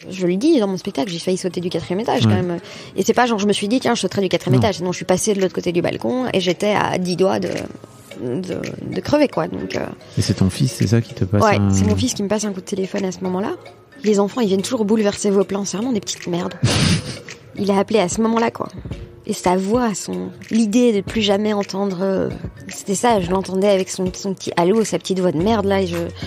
Je le dis dans mon spectacle, j'ai failli sauter du 4e étage quand même. Et c'est pas genre je me suis dit tiens je sauterai du 4e étage. Non, je suis passée de l'autre côté du balcon et j'étais à 10 doigts de crever quoi. Donc, Et c'est ton fils, c'est ça qui te passe c'est mon fils qui me passe un coup de téléphone à ce moment-là. Les enfants ils viennent toujours bouleverser vos plans, c'est vraiment des petites merdes. Il a appelé à ce moment-là quoi. Et sa voix, l'idée de plus jamais entendre, c'était ça, je l'entendais avec son petit allô, sa petite voix de merde là,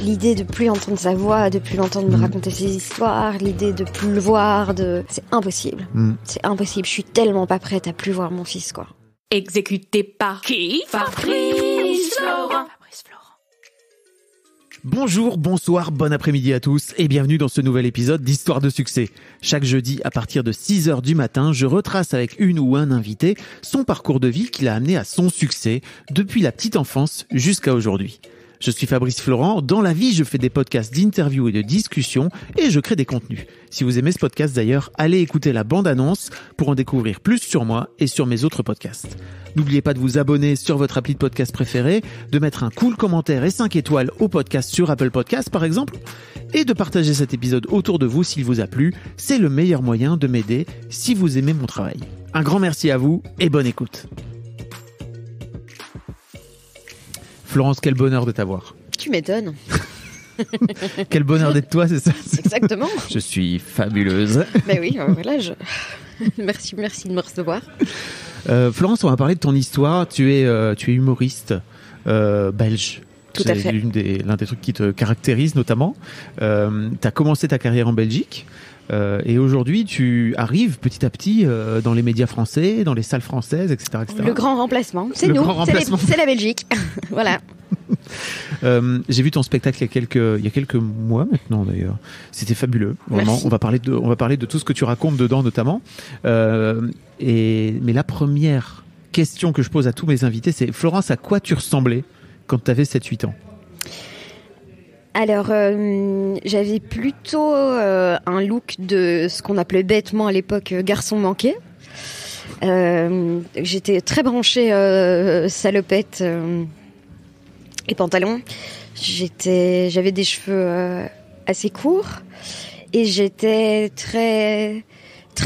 l'idée de plus entendre sa voix, de plus l'entendre me raconter ses histoires, l'idée de plus le voir, c'est impossible. C'est impossible, je suis tellement pas prête à plus voir mon fils quoi. Exécuté par qui? Fabrice Florent. Bonjour, bonsoir, bon après-midi à tous et bienvenue dans ce nouvel épisode d'Histoire de succès. Chaque jeudi à partir de 6h du matin, je retrace avec une ou un invité son parcours de vie qui l'a amené à son succès depuis la petite enfance jusqu'à aujourd'hui. Je suis Fabrice Florent, dans la vie je fais des podcasts d'interviews et de discussions et je crée des contenus. Si vous aimez ce podcast d'ailleurs, allez écouter la bande-annonce pour en découvrir plus sur moi et sur mes autres podcasts. N'oubliez pas de vous abonner sur votre appli de podcast préféré, de mettre un cool commentaire et 5 étoiles au podcast sur Apple Podcasts par exemple, et de partager cet épisode autour de vous s'il vous a plu. C'est le meilleur moyen de m'aider si vous aimez mon travail. Un grand merci à vous et bonne écoute. Florence, quel bonheur de t'avoir. Tu m'étonnes. Quel bonheur d'être toi, c'est ça? Exactement. Je suis fabuleuse. Ben oui, voilà, merci de me recevoir. Florence, on va parler de ton histoire. Tu es humoriste belge. Tout à fait. C'est l'un des trucs qui te caractérise notamment. Tu as commencé ta carrière en Belgique. Et aujourd'hui, tu arrives petit à petit dans les médias français, dans les salles françaises, etc. Le grand remplacement, c'est nous, c'est la Belgique. Voilà. J'ai vu ton spectacle il y a quelques mois maintenant d'ailleurs. C'était fabuleux, vraiment. Merci. On va parler de tout ce que tu racontes dedans notamment. Mais la première question que je pose à tous mes invités, c'est Florence, à quoi tu ressemblais quand tu avais 7-8 ans? Alors, j'avais plutôt un look de ce qu'on appelait bêtement à l'époque garçon manqué. J'étais très branchée salopette et pantalon. J'avais des cheveux assez courts et j'étais très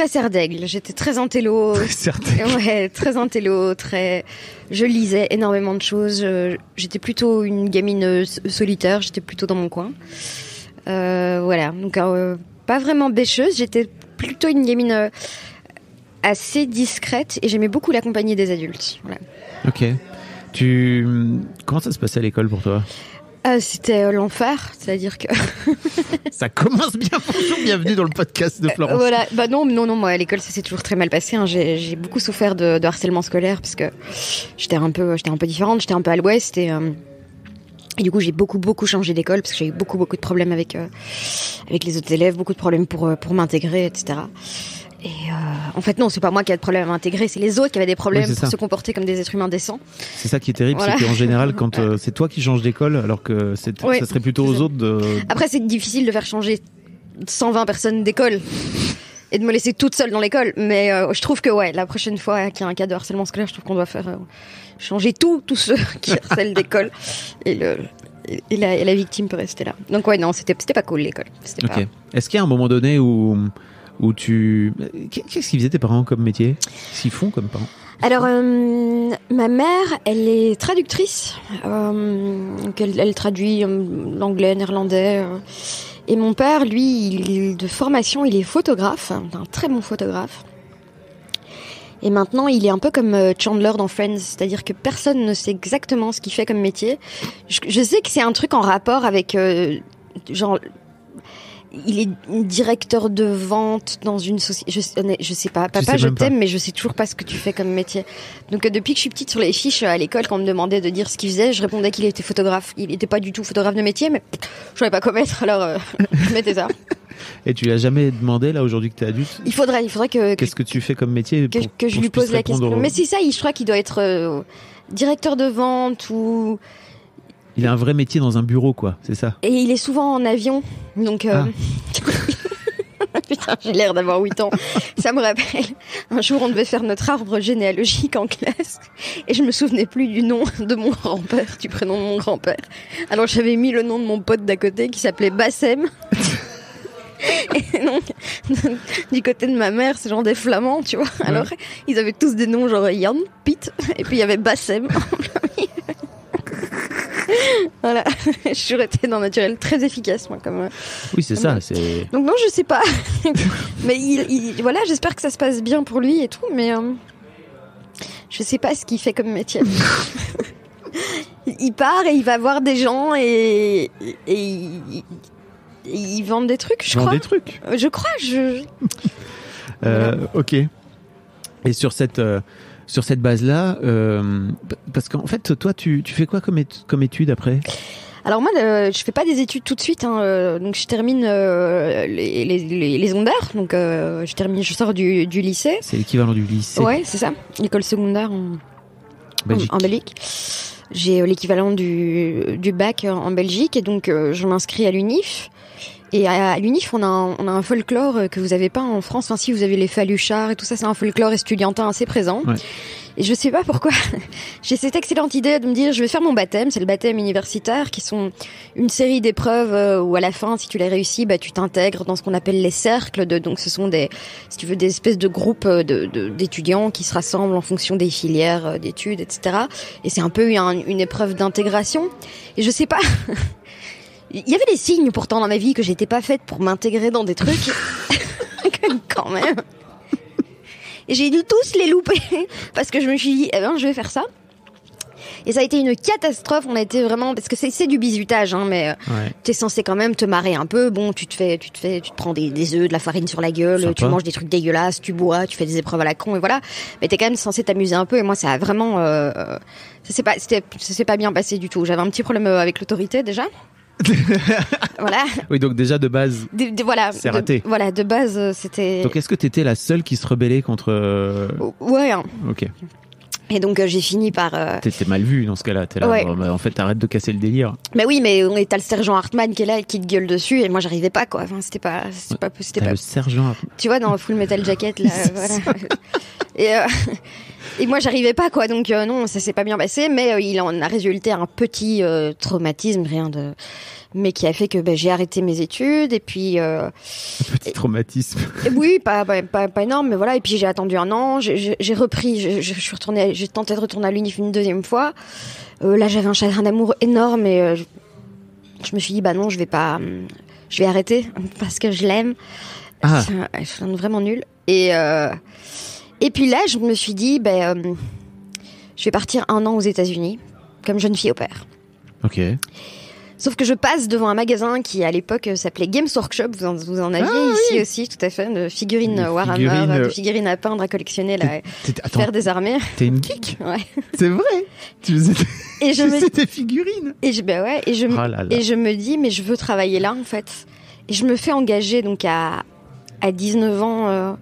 serre d'aigle. J'étais très intello. Ouais, très intello, je lisais énormément de choses. J'étais plutôt une gamine solitaire. J'étais plutôt dans mon coin. Voilà. Donc, pas vraiment bêcheuse. J'étais plutôt une gamine assez discrète et j'aimais beaucoup la compagnie des adultes. Voilà. Ok. Comment ça se passait à l'école pour toi? C'était l'enfer, c'est-à-dire que... Ça commence bien, bonjour, bienvenue dans le podcast de Florence. Voilà, non, moi à l'école ça s'est toujours très mal passé, hein. J'ai beaucoup souffert de harcèlement scolaire parce que j'étais un peu différente, j'étais un peu à l'ouest et du coup j'ai beaucoup changé d'école parce que j'ai eu beaucoup de problèmes avec les autres élèves, beaucoup de problèmes pour m'intégrer, etc. Et en fait non, c'est pas moi qui a de problème à m'intégrer, c'est les autres qui avaient des problèmes pour se comporter comme des êtres humains décents. C'est ça qui est terrible, voilà. C'est qu'en général quand c'est toi qui changes d'école alors que ça serait plutôt aux autres de... Après c'est difficile de faire changer 120 personnes d'école et de me laisser toute seule dans l'école, mais je trouve que la prochaine fois qu'il y a un cas de harcèlement scolaire, je trouve qu'on doit faire changer tous ceux qui harcèlent d'école et la victime peut rester là. Donc non, c'était pas cool l'école. Ok. Pas... Est-ce qu'il y a un moment donné où qu'est-ce qu'ils faisaient tes parents comme métier? Qu'est-ce qu'ils font comme parents? Alors, ma mère, elle est traductrice. Donc elle traduit l'anglais, néerlandais. Et mon père, lui, de formation, il est photographe, un très bon photographe. Et maintenant, il est un peu comme Chandler dans Friends, c'est-à-dire que personne ne sait exactement ce qu'il fait comme métier. Je sais que c'est un truc en rapport avec genre... Il est directeur de vente dans une société. Je sais pas. Papa, je t'aime, mais je sais toujours pas ce que tu fais comme métier. Donc, depuis que je suis petite sur les fiches à l'école, quand on me demandait de dire ce qu'il faisait, je répondais qu'il était photographe. Il était pas du tout photographe de métier, mais je savais pas quoi mettre, alors je mettais ça. Et tu lui as jamais demandé, là, aujourd'hui que t'es adulte? Il faudrait que... Qu'est-ce que tu fais comme métier que je lui pose la question. Mais c'est ça, je crois qu'il doit être directeur de vente ou... Il a un vrai métier dans un bureau, quoi, c'est ça? Et il est souvent en avion, donc... Putain, j'ai l'air d'avoir 8 ans. Ça me rappelle, un jour on devait faire notre arbre généalogique en classe et je me souvenais plus du nom de mon grand-père, du prénom de mon grand-père. Alors j'avais mis le nom de mon pote d'à côté qui s'appelait Bassem. Et donc, Du côté de ma mère, c'est genre des Flamands, tu vois. Alors, ils avaient tous des noms genre Jan, Piet, et puis il y avait Bassem. Voilà, je suis été dans naturel très efficace, moi, comme. Oui, c'est ça. C'est... Donc non, je sais pas. Mais voilà, j'espère que ça se passe bien pour lui et tout, mais je sais pas ce qu'il fait comme métier. Il part et il va voir des gens et ils vendent des trucs, je crois. Des trucs. Je crois. Voilà. Ok. Et sur cette base-là, parce qu'en fait, toi, tu fais quoi comme étude après ? Alors moi, je fais pas des études tout de suite. Donc je termine les secondaires. Donc je sors du lycée. C'est l'équivalent du lycée. Ouais, c'est ça. L'école secondaire en Belgique. J'ai l'équivalent du bac en Belgique et donc je m'inscris à l'UNIF. Et à l'UNIF, on a un folklore que vous avez pas en France. Enfin, si vous avez les Faluchards et tout ça, c'est un folklore estudiantin assez présent. Ouais. Et je sais pas pourquoi. J'ai cette excellente idée de me dire, je vais faire mon baptême. C'est le baptême universitaire, qui sont une série d'épreuves où à la fin, si tu les réussis, tu t'intègres dans ce qu'on appelle les cercles. Donc, ce sont des espèces de groupes d'étudiants qui se rassemblent en fonction des filières d'études, etc. Et c'est un peu une épreuve d'intégration. Et je sais pas. Il y avait des signes pourtant dans ma vie que j'étais pas faite pour m'intégrer dans des trucs. Quand même. Et j'ai dû tous les louper parce que je me suis dit, je vais faire ça. Et ça a été une catastrophe. On a été vraiment, parce que c'est du bizutage, mais t'es censé quand même te marrer un peu. Bon, tu te prends des œufs, de la farine sur la gueule, sympa. Tu manges des trucs dégueulasses, tu bois, tu fais des épreuves à la con et voilà. Mais t'es quand même censé t'amuser un peu. Et moi, ça a vraiment, ça s'est pas bien passé du tout. J'avais un petit problème avec l'autorité déjà. Voilà. Oui, donc déjà de base, voilà, c'est raté. Voilà, de base, c'était. Donc est-ce que t'étais la seule qui se rebellait contre Ouais. Ok. Et donc j'ai fini par. T'es mal vu dans ce cas-là. T'es là. Ouais. En fait, t'arrêtes de casser le délire. Mais oui, mais t'as le sergent Hartman qui est là et qui te gueule dessus, et moi j'arrivais pas quoi. Enfin, c'était pas. Le sergent Hartman. Tu vois, dans Full Metal Jacket là. Voilà. Et moi j'arrivais pas quoi. Donc non, ça s'est pas bien passé, mais il en a résulté un petit traumatisme, rien de. Mais qui a fait que j'ai arrêté mes études et puis un petit traumatisme. Oui, pas énorme, mais voilà. Et puis j'ai attendu un an, j'ai repris, j'ai tenté de retourner à l'UNIF une deuxième fois. Là, j'avais un chagrin d'amour énorme et je me suis dit non, je vais arrêter parce que je l'aime. Ah. Je suis vraiment nulle. Et puis là, je me suis dit je vais partir 1 an aux États-Unis comme jeune fille au pair. Ok. Sauf que je passe devant un magasin qui, à l'époque, s'appelait Games Workshop. Vous en aviez ici aussi, tout à fait, de figurines Warhammer, de figurines à peindre, à collectionner, faire des armées. T'es une geek ? Ouais. C'est vrai. Tu faisais tes figurines. Et je me dis, mais je veux travailler là, en fait. Et je me fais engager, donc, à 19 ans,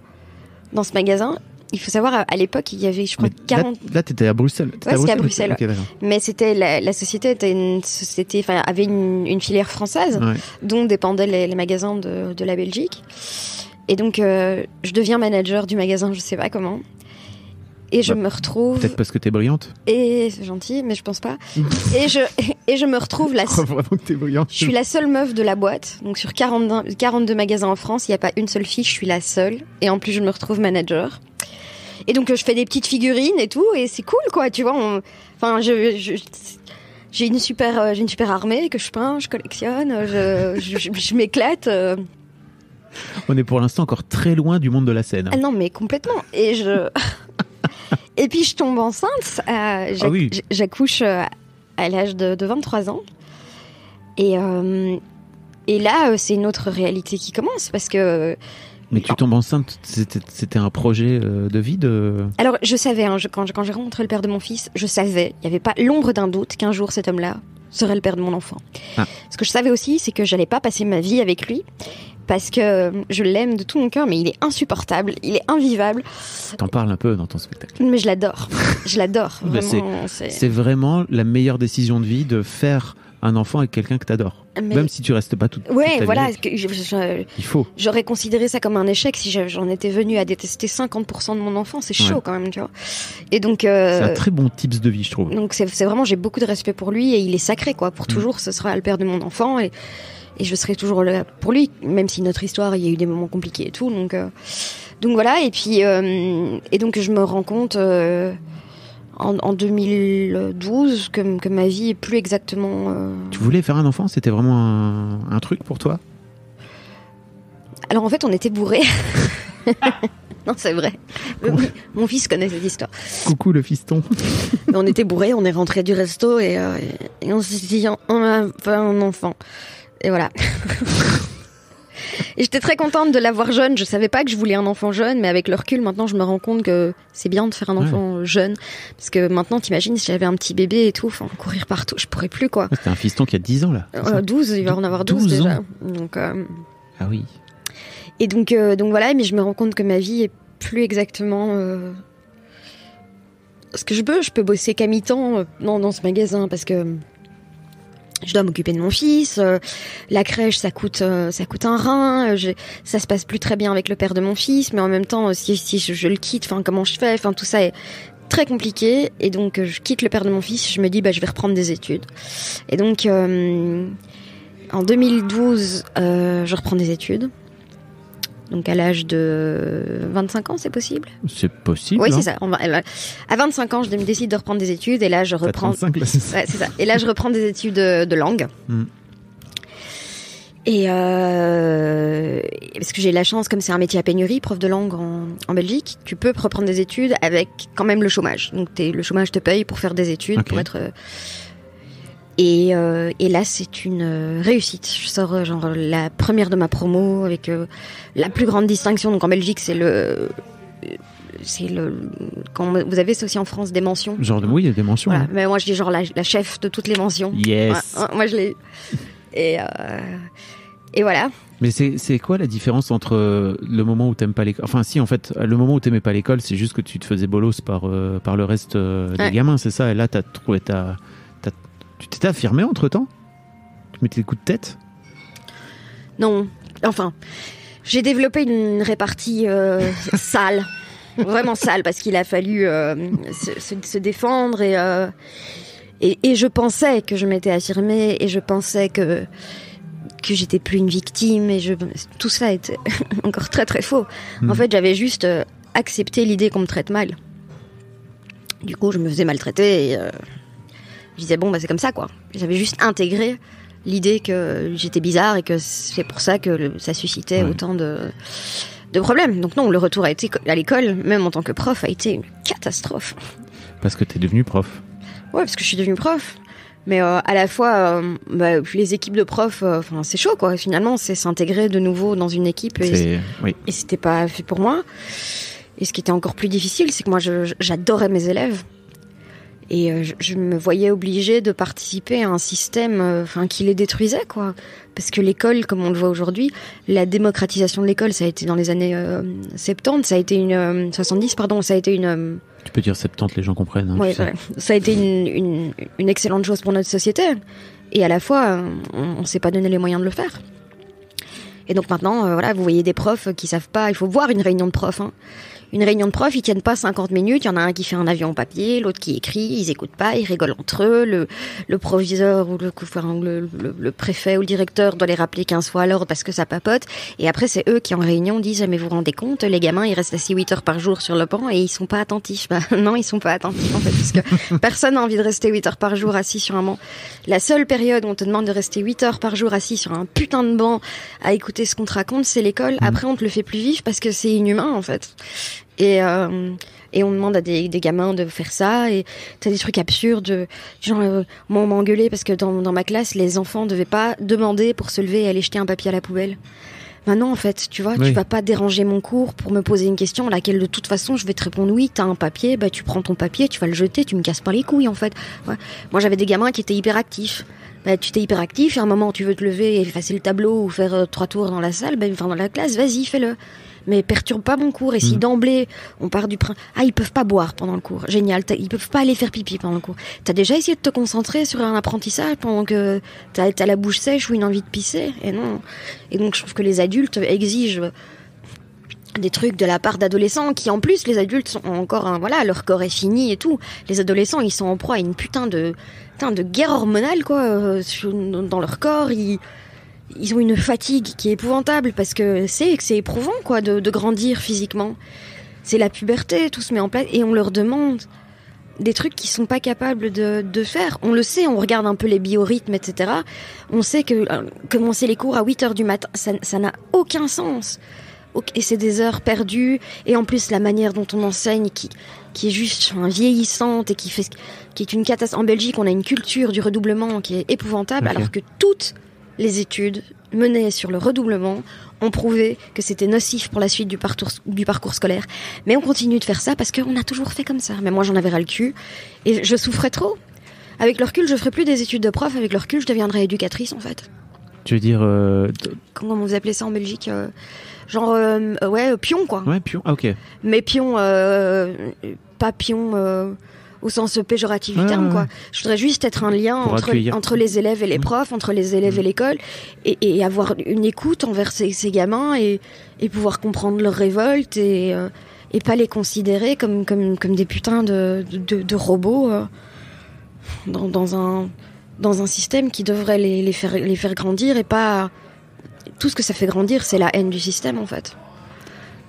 dans ce magasin. Il faut savoir, à l'époque, il y avait, je crois, 40... Là, t'étais à Bruxelles. C'était à Bruxelles. Okay, mais c'était la société avait une filière française, dont dépendaient les magasins de la Belgique. Et donc, je deviens manager du magasin, je sais pas comment. Et je me retrouve... Peut-être parce que t'es brillante. Et c'est gentil, mais je pense pas. et je me retrouve Je crois vraiment que t'es brillante. Je suis la seule meuf de la boîte. Donc sur 42 magasins en France, il n'y a pas une seule fille, je suis la seule. Et en plus, je me retrouve manager. Et donc, je fais des petites figurines et tout, et c'est cool, quoi, tu vois. J'ai une super armée que je peins, je collectionne, je m'éclate. On est pour l'instant encore très loin du monde de la scène. Ah non, mais complètement. Et puis, je tombe enceinte. J'accouche à l'âge de 23 ans. Et là, c'est une autre réalité qui commence, parce que... Mais tu tombes enceinte, c'était un projet de vie Alors, je savais, quand j'ai rencontré le père de mon fils, je savais, il n'y avait pas l'ombre d'un doute qu'un jour cet homme-là serait le père de mon enfant. Ah. Ce que je savais aussi, c'est que j'allais pas passer ma vie avec lui, parce que je l'aime de tout mon cœur, mais il est insupportable, il est invivable. T'en parles un peu dans ton spectacle. Mais je l'adore, vraiment, c'est vraiment la meilleure décision de vie de faire un enfant avec quelqu'un que t'adores. Même si tu restes pas toute ta vie. Il faut. J'aurais considéré ça comme un échec si j'en étais venue à détester 50% de mon enfant. C'est chaud quand même, tu vois. Et donc. C'est un très bon tips de vie, je trouve. Donc c'est vraiment, j'ai beaucoup de respect pour lui et il est sacré, quoi. Pour toujours, ce sera le père de mon enfant. Et je serai toujours là pour lui, même si notre histoire, il y a eu des moments compliqués et tout. Donc voilà. Et puis et donc je me rends compte en 2012 que ma vie est plus exactement. Tu voulais faire un enfant? C'était vraiment un truc pour toi? Alors en fait, on était bourrés. Non, c'est vrai. Mon fils connaît cette histoire. Coucou le fiston. On était bourrés, on est rentré du resto et on s'est dit on va faire un enfant. Et voilà. Et j'étais très contente de l'avoir jeune. Je savais pas que je voulais un enfant jeune, mais avec le recul, maintenant, je me rends compte que c'est bien de faire un enfant jeune. Parce que maintenant, t'imagines, si j'avais un petit bébé et tout, courir partout, je pourrais plus, quoi. C'était un fiston qui a 10 ans, là. 12, il va en avoir 12 déjà. Donc, ah oui. Et donc voilà, mais je me rends compte que ma vie est plus exactement ce que je peux. Je peux bosser qu'à mi-temps dans ce magasin parce que je dois m'occuper de mon fils. La crèche, ça coûte un rein. Ça se passe plus très bien avec le père de mon fils, mais en même temps, si je le quitte, comment je fais, tout ça est très compliqué. Et donc, je quitte le père de mon fils. Je me dis, je vais reprendre des études. Et donc, en 2012, je reprends des études. Donc à l'âge de 25 ans, c'est possible? C'est possible. Oui, c'est ça. À 25 ans, je me décide de reprendre des études et là, je reprends. 35, là, c'est ça. Ouais, c'est ça. Et là, je reprends des études de langue. Et parce que j'ai la chance, comme c'est un métier à pénurie, prof de langue en Belgique, tu peux reprendre des études avec quand même le chômage. Donc le chômage te paye pour faire des études, pour être. Et là, c'est une réussite. Je sors la première de ma promo avec la plus grande distinction. Donc en Belgique, c'est quand vous avez, c'est aussi en France des mentions. Oui, il y a des mentions. Voilà. Hein. Mais moi, je dis la chef de toutes les mentions. Yes. Ouais, moi, je l'ai. Et voilà. Mais c'est quoi la différence entre le moment où t'aimes pas l'école? Enfin, si, en fait, le moment où t'aimais pas l'école, c'est juste que tu te faisais bolos par le reste des gamins, c'est ça? Et là, t'as trouvé tu t'étais affirmé entre-temps? Tu mettais des coups de tête? Non. Enfin, j'ai développé une répartie sale. Vraiment sale, parce qu'il a fallu se défendre. Et je pensais que je m'étais affirmée. Et je pensais que j'étais plus une victime. Et tout ça était encore très très faux. En fait, j'avais juste accepté l'idée qu'on me traite mal. Du coup, je me faisais maltraiter et... je disais c'est comme ça quoi. J'avais juste intégré l'idée que j'étais bizarre et que c'est pour ça que ça suscitait autant de problèmes. Donc non, le retour à l'école, même en tant que prof, a été une catastrophe. Parce que t'es devenu prof. Ouais, parce que je suis devenue prof. Mais à la fois, les équipes de profs, c'est chaud quoi. Finalement, c'est s'intégrer de nouveau dans une équipe et c'était pas fait pour moi. Et ce qui était encore plus difficile, c'est que moi, j'adorais mes élèves. Et je me voyais obligée de participer à un système qui les détruisait, quoi. Parce que l'école, comme on le voit aujourd'hui, la démocratisation de l'école, ça a été dans les années 70, ça a été 70, pardon, ça a été une... Tu peux dire 70, les gens comprennent. Hein, ouais. Ça a été une excellente chose pour notre société. Et à la fois, on s'est pas donné les moyens de le faire. Et donc maintenant, vous voyez des profs qui savent pas, il faut voir une réunion de profs, hein. Une réunion de profs, ils tiennent pas 50 minutes, il y en a un qui fait un avion en papier, l'autre qui écrit, ils écoutent pas, ils rigolent entre eux, le proviseur ou le préfet ou le directeur doit les rappeler 15 fois à l'ordre parce que ça papote, et après c'est eux qui en réunion disent mais vous vous rendez compte, les gamins ils restent assis 8 heures par jour sur le banc et ils sont pas attentifs. Non, ils sont pas attentifs en fait, parce que personne n'a envie de rester 8 heures par jour assis sur un banc. La seule période où on te demande de rester 8 heures par jour assis sur un putain de banc à écouter ce qu'on te raconte, c'est l'école. Après on te le fait plus vif parce que c'est inhumain en fait. Et on demande à des gamins de faire ça, et t'as des trucs absurdes, genre moi on m'a engueulé parce que dans ma classe les enfants devaient pas demander pour se lever et aller jeter un papier à la poubelle. Non en fait, tu vois, tu vas pas déranger mon cours pour me poser une question à laquelle de toute façon je vais te répondre oui, t'as un papier, tu prends ton papier, tu vas le jeter, tu me casses pas les couilles en fait. Ouais. Moi j'avais des gamins qui étaient hyperactifs. Tu t'es hyperactif, et à un moment tu veux te lever et effacer le tableau ou faire 3 tours dans la salle, dans la classe, vas-y fais-le. Mais perturbe pas mon cours. Et si d'emblée, on part du principe... ils peuvent pas boire pendant le cours. Génial. Ils peuvent pas aller faire pipi pendant le cours. T'as déjà essayé de te concentrer sur un apprentissage pendant que t'as la bouche sèche ou une envie de pisser? Et non. Et donc, je trouve que les adultes exigent des trucs de la part d'adolescents qui, en plus, les adultes sont encore... leur corps est fini et tout. Les adolescents, ils sont en proie à une putain de guerre hormonale, quoi. Dans leur corps, ils ont une fatigue qui est épouvantable parce que c'est éprouvant quoi de grandir physiquement. C'est la puberté, tout se met en place et on leur demande des trucs qu'ils sont pas capables de faire. On le sait, on regarde un peu les biorhythmes, etc. On sait que commencer les cours à 8h du matin, ça n'a aucun sens. Et c'est des heures perdues. Et en plus, la manière dont on enseigne qui est juste vieillissante et qui est une catastrophe. En Belgique, on a une culture du redoublement qui est épouvantable, alors que toutes les études menées sur le redoublement ont prouvé que c'était nocif pour la suite du parcours scolaire. Mais on continue de faire ça parce qu'on a toujours fait comme ça. Mais moi, j'en avais ras le cul. Et je souffrais trop. Avec le recul, je ferais plus des études de prof. Avec le recul, je deviendrais éducatrice, en fait. Tu veux dire... Comment vous appelez ça en Belgique pion, quoi. Ouais, pion. Ah, ok. Mais pion, pas pion... au sens péjoratif du terme, quoi. Je voudrais juste être un lien entre les élèves et les profs, entre les élèves et l'école, et avoir une écoute envers ces gamins et pouvoir comprendre leurs révoltes et pas les considérer comme des putains de robots dans un système qui devrait les faire grandir et pas... Tout ce que ça fait grandir, c'est la haine du système, en fait.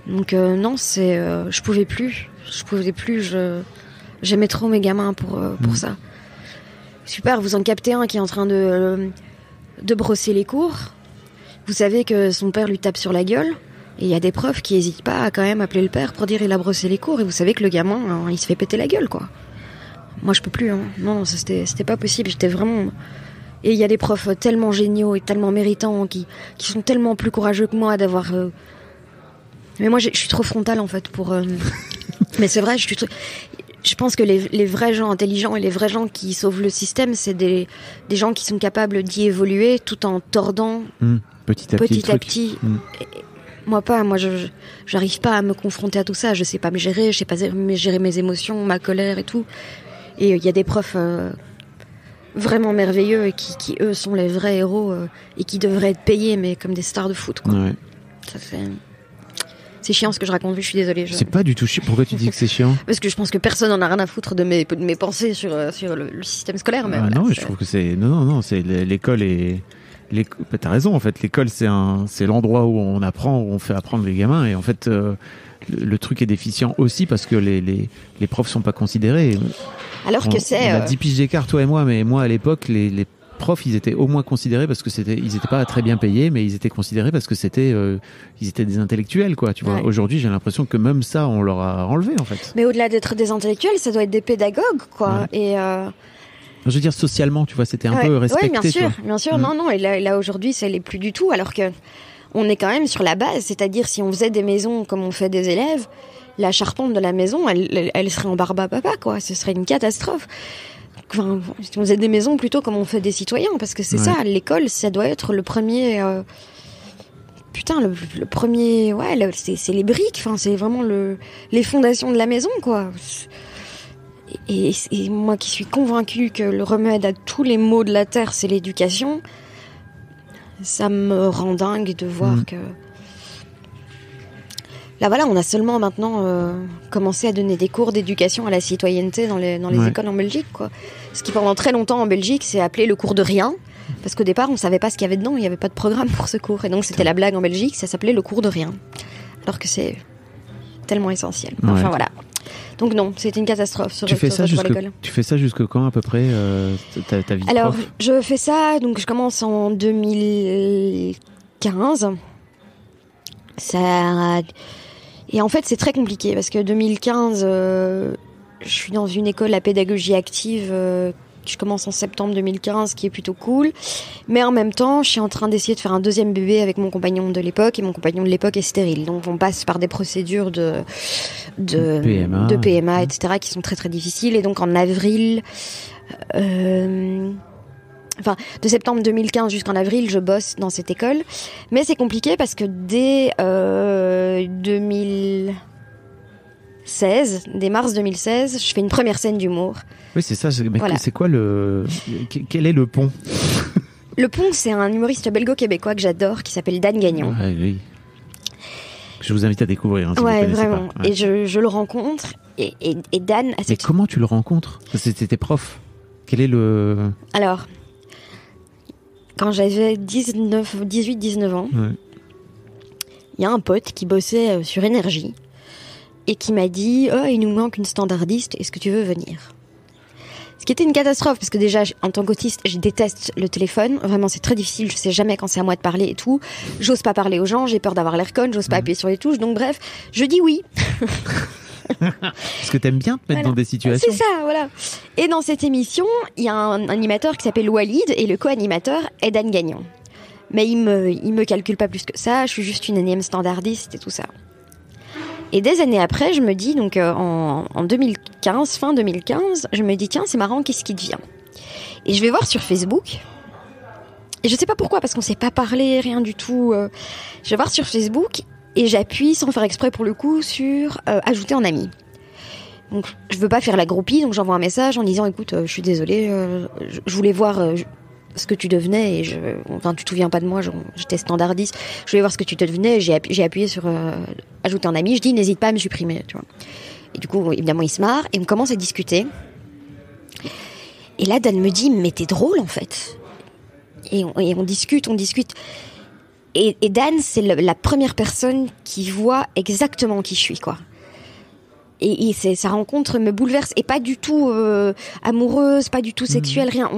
Donc non, je pouvais plus. J'aimais trop mes gamins pour ça. Super, vous en captez un qui est en train de brosser les cours. Vous savez que son père lui tape sur la gueule. Et il y a des profs qui hésitent pas à quand même appeler le père pour dire il a brossé les cours. Et vous savez que le gamin, il se fait péter la gueule, quoi. Moi, je peux plus. Hein. Non, c'était pas possible. J'étais vraiment... Et il y a des profs tellement géniaux et tellement méritants qui sont tellement plus courageux que moi d'avoir... Mais moi, je suis trop frontale, en fait, pour... Mais c'est vrai, je pense que les vrais gens intelligents et les vrais gens qui sauvent le système, c'est des gens qui sont capables d'y évoluer tout en tordant petit à petit. Moi, j'arrive pas à me confronter à tout ça. Je sais pas me gérer, je sais pas gérer mes émotions, ma colère et tout. Et il y a des profs vraiment merveilleux et qui eux sont les vrais héros et qui devraient être payés, mais comme des stars de foot, quoi. Ouais. Ça, c'est chiant ce que je raconte, je suis désolée. C'est pas du tout chiant. Pourquoi tu dis que c'est chiant ? Parce que je pense que personne n'en a rien à foutre de mes pensées sur le système scolaire. Mais voilà, non, je trouve que c'est... Non, c'est l'école et... T'as raison, en fait. L'école, c'est l'endroit où on apprend, où on fait apprendre les gamins. Et en fait, le truc est déficient aussi parce que les profs sont pas considérés. Alors que c'est... On a 10 piges d'écart, toi et moi, mais moi, à l'époque, les profs, ils étaient au moins considérés parce que ils étaient pas très bien payés, mais ils étaient considérés parce que ils étaient des intellectuels, quoi. Tu vois. Ouais. Aujourd'hui, j'ai l'impression que même ça, on leur a enlevé, en fait. Mais au-delà d'être des intellectuels, ça doit être des pédagogues, quoi. Ouais. Et je veux dire, socialement, tu vois, c'était un peu respecté. Oui, bien sûr. Non. Et là, aujourd'hui, ça l'est plus du tout, alors que on est quand même sur la base. C'est-à-dire, si on faisait des maisons comme on fait des élèves, la charpente de la maison, elle serait en barbe à papa, quoi. Ce serait une catastrophe. Enfin, on faisait des maisons plutôt comme on fait des citoyens, parce que c'est ça, l'école, ça doit être le premier... le premier... Ouais, c'est les briques, enfin, c'est vraiment les fondations de la maison, quoi. Et moi qui suis convaincue que le remède à tous les maux de la terre, c'est l'éducation, ça me rend dingue de voir que... Là, voilà, on a seulement maintenant commencé à donner des cours d'éducation à la citoyenneté dans les écoles en Belgique, quoi. Ce qui, pendant très longtemps en Belgique, c'est appelé le cours de rien. Parce qu'au départ, on savait pas ce qu'il y avait dedans, il n'y avait pas de programme pour ce cours. Et donc, c'était la blague en Belgique, ça s'appelait le cours de rien. Alors que c'est tellement essentiel. Enfin, voilà. Donc non, c'était une catastrophe sur l'école. Tu fais ça jusque quand, à peu près, ta vie de Alors, prof ? je fais ça, donc je commence en 2015. Et en fait, c'est très compliqué parce que 2015, je suis dans une école à pédagogie active. Je commence en septembre 2015, qui est plutôt cool. Mais en même temps, je suis en train d'essayer de faire un deuxième bébé avec mon compagnon de l'époque. Et mon compagnon de l'époque est stérile. Donc, on passe par des procédures de PMA, etc., qui sont très, très difficiles. Et donc, en avril... de septembre 2015 jusqu'en avril, je bosse dans cette école. Mais c'est compliqué parce que dès dès mars 2016, je fais une première scène d'humour. Oui, c'est ça. Mais voilà. C'est quoi quel est le pont ? Le pont, c'est un humoriste belgo-québécois que j'adore, qui s'appelle Dan Gagnon. Ouais, oui. Je vous invite à découvrir. Si ouais, vous vraiment. Pas. Ouais. Et je le rencontre. Et Dan... Mais comment tu le rencontres ? C'était tes profs ? Quel est le... Alors... quand j'avais 18-19 ans, il y a un pote qui bossait sur Énergie et qui m'a dit « Oh, il nous manque une standardiste, est-ce que tu veux venir ?» Ce qui était une catastrophe, parce que déjà, en tant qu'autiste, je déteste le téléphone. Vraiment, c'est très difficile, je sais jamais quand c'est à moi de parler et tout. J'ose pas parler aux gens, j'ai peur d'avoir l'air conne, j'ose pas appuyer sur les touches, donc bref, je dis oui. Parce que t'aimes bien te mettre dans des situations. C'est ça, voilà. Et dans cette émission, il y a un animateur qui s'appelle Walid et le co-animateur est Dan Gagnon. Mais il me calcule pas plus que ça, je suis juste une énième standardiste et tout ça. Et des années après, je me dis, donc en 2015, fin 2015, je me dis, tiens, c'est marrant, qu'est-ce qui devient ? Et je vais voir sur Facebook, et je sais pas pourquoi, parce qu'on s'est pas parlé, rien du tout. Je vais voir sur Facebook, et j'appuie, sans faire exprès pour le coup, sur ajouter en ami. Donc, je veux pas faire la groupie, donc j'envoie un message en disant, écoute, je suis désolée, je voulais voir ce que tu devenais, et tu te souviens pas de moi, j'étais standardiste, je voulais voir ce que tu devenais, et j'ai appuyé sur ajouter en ami, je dis, n'hésite pas à me supprimer, tu vois. Et du coup, évidemment, il se marre, et on commence à discuter. Et là, Dan me dit, mais t'es drôle, en fait. Et on discute. Et Dan, c'est la première personne qui voit exactement qui je suis, quoi. Et sa rencontre me bouleverse. Et pas du tout amoureuse, pas du tout sexuelle, rien.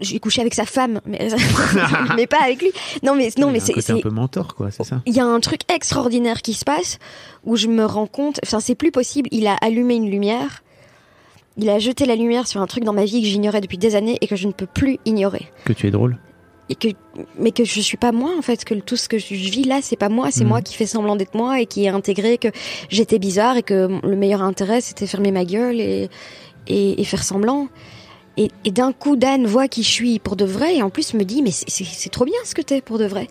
J'ai couché avec sa femme, mais pas avec lui. Non, mais c'est un peu mentor, quoi, c'est ça. Il y a un truc extraordinaire qui se passe où je me rends compte, enfin, c'est plus possible. Il a allumé une lumière. Il a jeté la lumière sur un truc dans ma vie que j'ignorais depuis des années et que je ne peux plus ignorer. Que tu es drôle. Mais que je suis pas moi, en fait, que tout ce que je vis là, c'est pas moi, c'est moi qui fais semblant d'être moi et qui ai intégré que j'étais bizarre et que le meilleur intérêt, c'était fermer ma gueule et faire semblant. Et d'un coup, Dan voit qui je suis pour de vrai et en plus me dit, mais c'est trop bien ce que t'es pour de vrai.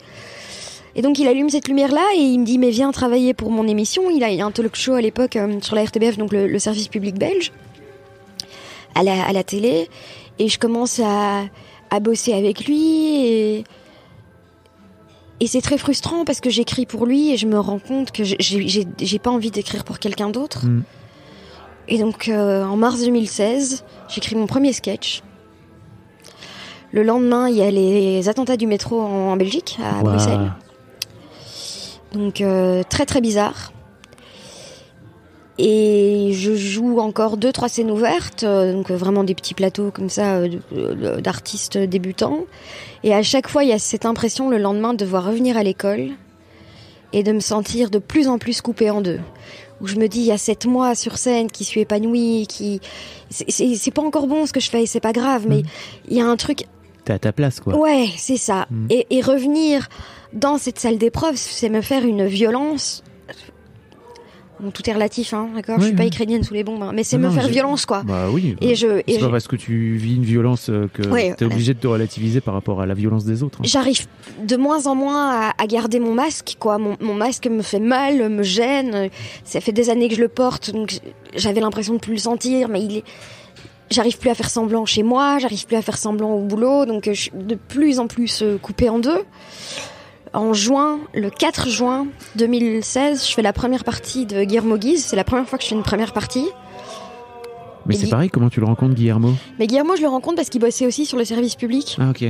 Et donc il allume cette lumière-là et il me dit, mais viens travailler pour mon émission. Il a un talk show à l'époque sur la RTBF, donc le service public belge, à la télé. Et je commence à bosser avec lui et c'est très frustrant parce que j'écris pour lui et je me rends compte que j'ai pas envie d'écrire pour quelqu'un d'autre. Et donc en mars 2016, j'écris mon premier sketch. Le lendemain, il y a les attentats du métro en Belgique, à Bruxelles. Donc très très bizarre. Et je joue encore 2-3 scènes ouvertes, donc vraiment des petits plateaux comme ça d'artistes débutants. Et à chaque fois, il y a cette impression le lendemain de devoir revenir à l'école et de me sentir de plus en plus coupée en deux. Où je me dis, il y a 7 mois sur scène qui suis épanouie, c'est pas encore bon ce que je fais, c'est pas grave, mais il y a un truc... T'es à ta place, quoi. Ouais, c'est ça. Et revenir dans cette salle d'épreuve, c'est me faire une violence... Bon, tout est relatif, hein, d'accord. Je suis pas ukrainienne sous les bombes, hein, mais c'est me faire violence, quoi. Bah oui. C'est pas parce que tu vis une violence que t'es obligé de te relativiser par rapport à la violence des autres. Hein. J'arrive de moins en moins à garder mon masque, quoi. Mon masque me fait mal, me gêne. Ça fait des années que je le porte, donc j'avais l'impression de plus le sentir, mais j'arrive plus à faire semblant chez moi, j'arrive plus à faire semblant au boulot, donc je suis de plus en plus coupée en deux. En juin, le 4 juin 2016, je fais la première partie de Guillermo Guise. C'est la première fois que je fais une première partie. Mais c'est pareil, comment tu le rencontres, Guillermo ? Mais Guillermo, je le rencontre parce qu'il bossait aussi sur le service public. Ah, ok.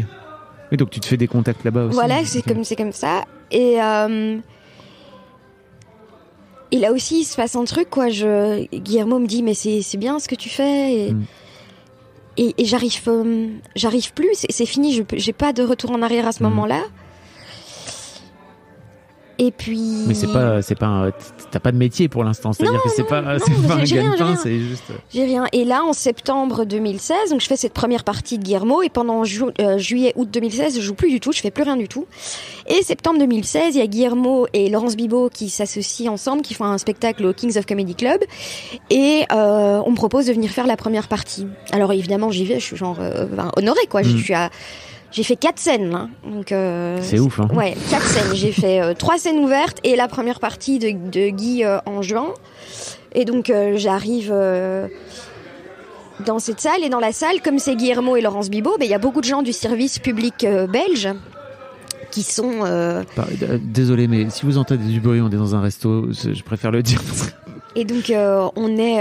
Et donc tu te fais des contacts là-bas aussi. Voilà, c'est comme ça. Et là aussi, il se passe un truc, quoi. Guillermo me dit, mais c'est bien ce que tu fais. Et j'arrive plus. C'est fini. J'ai pas de retour en arrière à ce moment-là. Et puis. Mais t'as pas de métier pour l'instant, c'est-à-dire que c'est pas un gagne-pain, c'est juste. J'ai rien. Et là, en septembre 2016, donc je fais cette première partie de Guillermo et pendant juillet-août 2016, je joue plus du tout, je fais plus rien du tout. Et septembre 2016, il y a Guillermo et Laurence Bibot qui s'associent ensemble, qui font un spectacle au Kings of Comedy Club et on me propose de venir faire la première partie. Alors évidemment, j'y vais, je suis genre honorée, quoi. J'ai fait 4 scènes, hein. Donc c'est ouf, hein. Ouais, 4 scènes. J'ai fait 3 scènes ouvertes et la première partie de Guy en juin. Et donc j'arrive dans cette salle et dans la salle, comme c'est Guillermo et Laurence Bibot, il y a beaucoup de gens du service public belge qui sont. Désolé, mais si vous entendez du bruit, on est dans un resto. Je préfère le dire. Et donc on est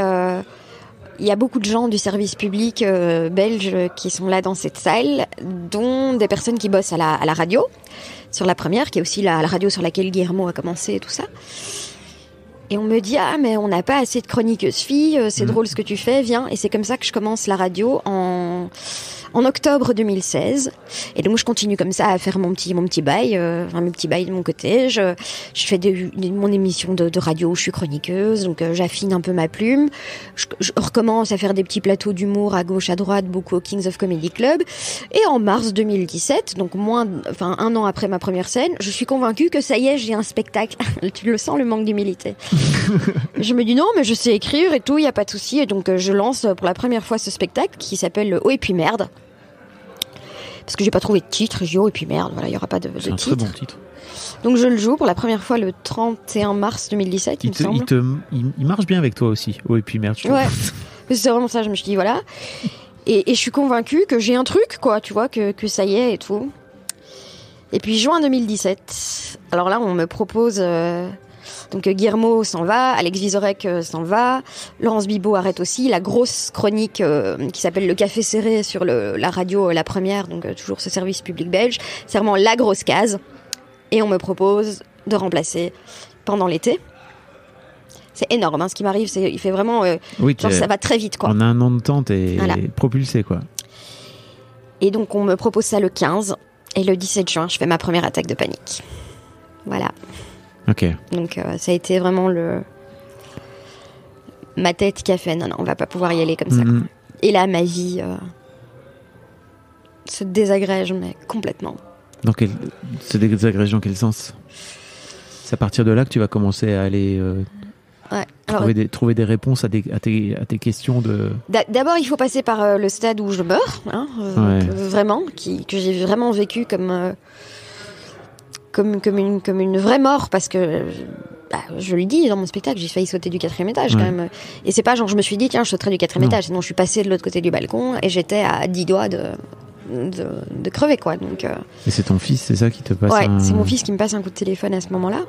il y a beaucoup de gens du service public belge qui sont là dans cette salle, dont des personnes qui bossent à la radio, sur la première, qui est aussi la radio sur laquelle Guillermo a commencé et tout ça. Et on me dit, ah, mais on n'a pas assez de chroniqueuses filles, c'est drôle ce que tu fais, viens. Et c'est comme ça que je commence la radio en octobre 2016. Et donc, je continue comme ça à faire mon petit bail, mes petits bails de mon côté. Je fais mon émission de radio où je suis chroniqueuse, donc j'affine un peu ma plume. Je recommence à faire des petits plateaux d'humour à gauche, à droite, beaucoup au Kings of Comedy Club. Et en mars 2017, donc un an après ma première scène, je suis convaincue que ça y est, j'ai un spectacle. Tu le sens, le manque d'humilité. Je me dis non, mais je sais écrire et tout, il y a pas de souci. Et donc je lance pour la première fois ce spectacle qui s'appelle Oh et puis merde. Parce que j'ai pas trouvé de titre, je dis oh et puis merde, voilà, il y aura pas de titre. C'est un très bon titre. Donc je le joue pour la première fois le 31 mars 2017, il me semble. Il marche bien avec toi aussi. Oh et puis merde. Ouais. C'est vraiment ça, je me suis dit voilà. Et je suis convaincue que j'ai un truc, quoi, tu vois, que ça y est et tout. Et puis juin 2017, alors là on me propose donc Guillermo s'en va, Alex Vizorek s'en va, Laurence Bibot arrête aussi, la grosse chronique qui s'appelle Le Café Serré sur la radio La Première, donc toujours ce service public belge, c'est vraiment la grosse case. Et on me propose de remplacer pendant l'été. C'est énorme, hein, ce qui m'arrive, il fait vraiment... genre, ça va très vite, quoi. En un an de temps, t'es propulsé, quoi. Et donc on me propose ça le 15, et le 17 juin, je fais ma première attaque de panique. Voilà. Ok. Donc ça a été vraiment ma tête qui a fait non, on va pas pouvoir y aller comme ça. Quoi. Et là, ma vie se désagrège, mais complètement. Se désagrège dans quel sens ? C'est à partir de là que tu vas commencer à aller trouver des réponses à tes questions de... D'abord, il faut passer par le stade où je meurs, hein, vraiment, que j'ai vraiment vécu comme une vraie mort, parce que je le dis dans mon spectacle, j'ai failli sauter du 4e étage quand même. Et c'est pas genre je me suis dit tiens je sauterai du 4e étage, sinon je suis passée de l'autre côté du balcon et j'étais à 10 doigts de crever, quoi. Donc, et c'est ton fils, c'est ça qui te passe c'est mon fils qui me passe un coup de téléphone à ce moment-là.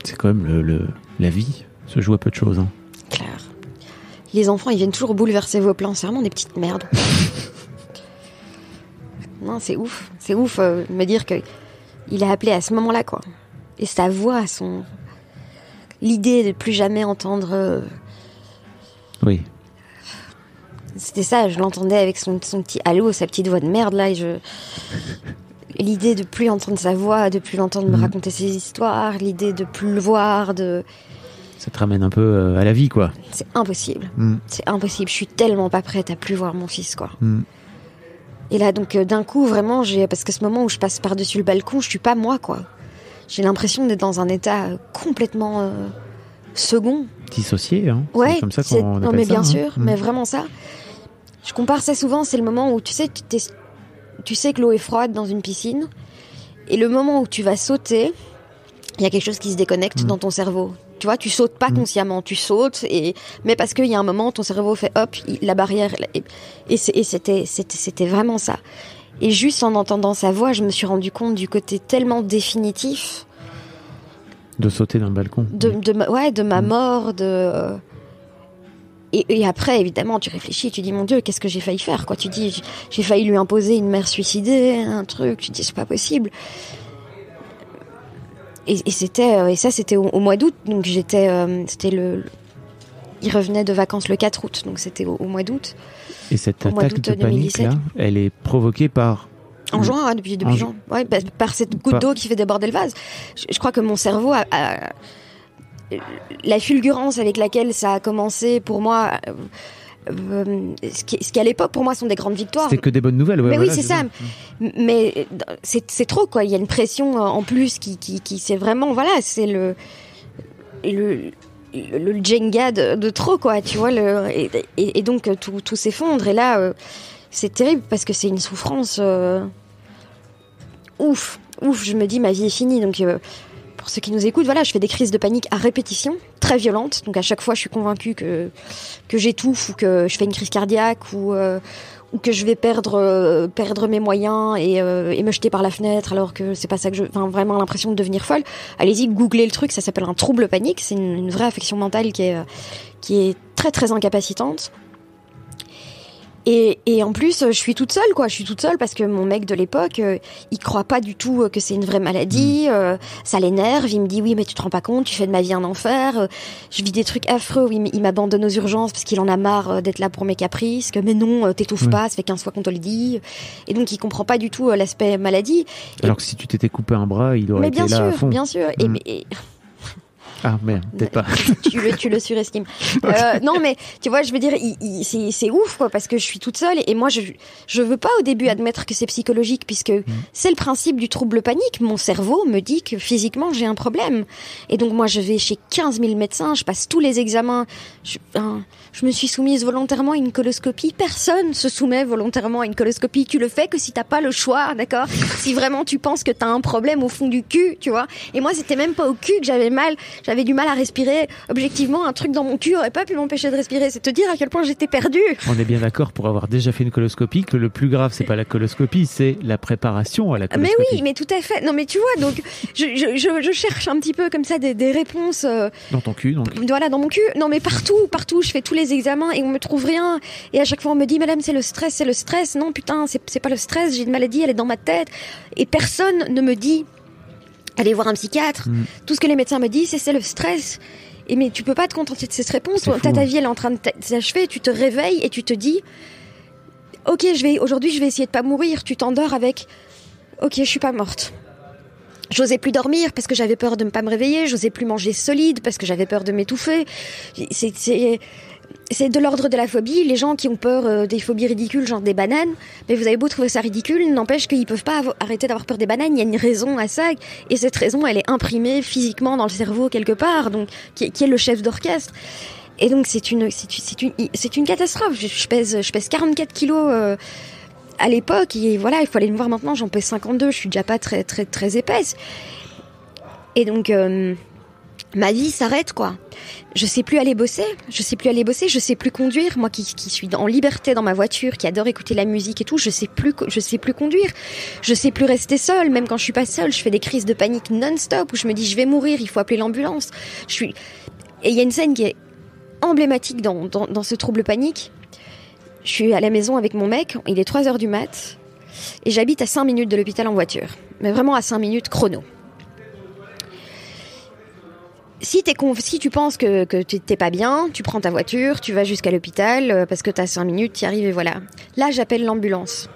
C'est quand même la vie se joue à peu de choses, hein. Claire. Les enfants, ils viennent toujours bouleverser vos plans, c'est vraiment des petites merdes. Non, c'est ouf de me dire que il a appelé à ce moment-là, quoi. Et sa voix, l'idée de plus jamais entendre... Oui. C'était ça, je l'entendais avec son petit allô, sa petite voix de merde, là, et l'idée de plus entendre sa voix, de plus l'entendre me raconter ses histoires, l'idée de plus le voir, Ça te ramène un peu à la vie, quoi. C'est impossible. C'est impossible. Je suis tellement pas prête à plus voir mon fils, quoi. Et là, donc, d'un coup, vraiment, parce que ce moment où je passe par-dessus le balcon, je suis pas moi, quoi. J'ai l'impression d'être dans un état complètement second. Dissocié, hein. Ouais. C'est comme ça qu'on appelle ça. Non, mais bien hein. sûr, mais vraiment ça. Je compare ça souvent, c'est le moment où, tu sais que l'eau est froide dans une piscine, et le moment où tu vas sauter, il y a quelque chose qui se déconnecte dans ton cerveau. Tu vois, tu sautes pas consciemment, tu sautes, mais parce qu'il y a un moment, ton cerveau fait hop, la barrière, et c'était vraiment ça. Et juste en entendant sa voix, je me suis rendu compte du côté tellement définitif. De sauter d'un balcon. De ma mort, Et après, évidemment, tu réfléchis, tu dis, mon Dieu, qu'est-ce que j'ai failli faire, quoi. Tu dis, j'ai failli lui imposer une mère suicidée, un truc, tu dis, c'est pas possible. Et ça, c'était au mois d'août, donc il revenait de vacances le 4 août, donc c'était au mois d'août. Et cette attaque de panique, là, elle est provoquée par... En juin, depuis juin. Ouais, par cette goutte d'eau qui fait déborder le vase. Je crois que mon cerveau la fulgurance avec laquelle ça a commencé pour moi, ce qui à l'époque pour moi sont des grandes victoires. C'était que des bonnes nouvelles. Ouais, mais voilà, oui, c'est ça. Mais c'est trop, quoi. Il y a une pression en plus qui c'est vraiment, voilà, c'est le Jenga de trop, quoi. Tu vois, et donc tout s'effondre. Et là, c'est terrible parce que c'est une souffrance ouf. Je me dis ma vie est finie. Donc pour ceux qui nous écoutent, voilà, je fais des crises de panique à répétition, très violentes. Donc à chaque fois, je suis convaincue que j'étouffe ou que je fais une crise cardiaque ou que je vais perdre mes moyens et me jeter par la fenêtre, alors que c'est pas ça que enfin, vraiment l'impression de devenir folle. Allez-y, googlez le truc, ça s'appelle un trouble panique. C'est une vraie affection mentale qui est très très incapacitante. Et en plus, je suis toute seule, quoi. Je suis toute seule parce que mon mec de l'époque, il croit pas du tout que c'est une vraie maladie. Ça l'énerve. Il me dit oui, mais tu te rends pas compte, tu fais de ma vie un enfer. Je vis des trucs affreux. Il m'abandonne aux urgences parce qu'il en a marre d'être là pour mes caprices. Que mais non, t'étouffes pas, ça fait 15 fois qu'on te le dit. Et donc il comprend pas du tout l'aspect maladie. Alors que si tu t'étais coupé un bras, il aurait été là à fond. Bien sûr. Ah merde, peut-être pas. tu le surestimes. Non, mais tu vois, je veux dire, c'est ouf, quoi, parce que je suis toute seule et moi, je veux pas au début admettre que c'est psychologique, puisque c'est le principe du trouble panique. Mon cerveau me dit que physiquement, j'ai un problème. Et donc, moi, je vais chez 15 000 médecins, je passe tous les examens. Je me suis soumise volontairement à une coloscopie. Personne se soumet volontairement à une coloscopie. Tu le fais que si t'as pas le choix, d'accord? Si vraiment tu penses que t'as un problème au fond du cul, tu vois. Et moi, c'était même pas au cul que j'avais mal. J'avais du mal à respirer. Objectivement, un truc dans mon cul aurait pas pu m'empêcher de respirer. C'est te dire à quel point j'étais perdue. On est bien d'accord, pour avoir déjà fait une coloscopie, que le plus grave, c'est pas la coloscopie, c'est la préparation à la coloscopie. Mais oui, mais tout à fait. Non, mais tu vois, donc, je cherche un petit peu comme ça des réponses. Dans ton cul, donc. Voilà, dans mon cul. Non, mais partout, je fais tous les examens et on me trouve rien. Et à chaque fois, on me dit, madame, c'est le stress. Non, putain, c'est pas le stress, j'ai une maladie, elle est dans ma tête. Et personne ne me dit, allez voir un psychiatre. Tout ce que les médecins me disent, c'est le stress. Et mais tu peux pas te contenter de cette réponse. Ta vie, elle est en train de s'achever. Tu te réveilles et tu te dis, ok, aujourd'hui, je vais essayer de pas mourir. Tu t'endors avec, ok, je suis pas morte. J'osais plus dormir parce que j'avais peur de ne pas me réveiller. J'osais plus manger solide parce que j'avais peur de m'étouffer. C'est de l'ordre de la phobie. Les gens qui ont peur des phobies ridicules, genre des bananes, mais vous avez beau trouver ça ridicule, n'empêche qu'ils peuvent pas arrêter d'avoir peur des bananes. Il y a une raison à ça, et cette raison, elle est imprimée physiquement dans le cerveau quelque part, donc qui est le chef d'orchestre. Et donc c'est une catastrophe. Je pèse 44 kilos à l'époque, et voilà, il faut aller me voir maintenant. J'en pèse 52. Je suis déjà pas très très très épaisse. Et donc ma vie s'arrête, quoi. Je sais plus aller bosser, je sais plus conduire. Moi qui suis en liberté dans ma voiture, qui adore écouter la musique et tout, je sais plus conduire. Je sais plus rester seule, même quand je suis pas seule, je fais des crises de panique non-stop où je me dis je vais mourir, il faut appeler l'ambulance. Et il y a une scène qui est emblématique dans ce trouble panique. Je suis à la maison avec mon mec, il est 3h du mat, et j'habite à 5 minutes de l'hôpital en voiture. Mais vraiment à 5 minutes chrono. Si tu penses que t'es pas bien, tu prends ta voiture, tu vas jusqu'à l'hôpital parce que t'as 5 minutes, t'y arrives et voilà. Là, j'appelle l'ambulance.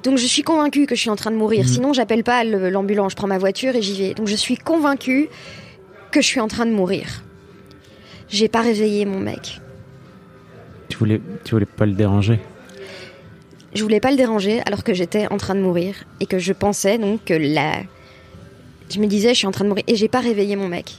Donc je suis convaincue que je suis en train de mourir. Sinon, j'appelle pas l'ambulance, je prends ma voiture et j'y vais. Donc je suis convaincue que je suis en train de mourir. J'ai pas réveillé mon mec. Tu voulais pas le déranger? Je voulais pas le déranger alors que j'étais en train de mourir et que je pensais donc que je me disais je suis en train de mourir et j'ai pas réveillé mon mec.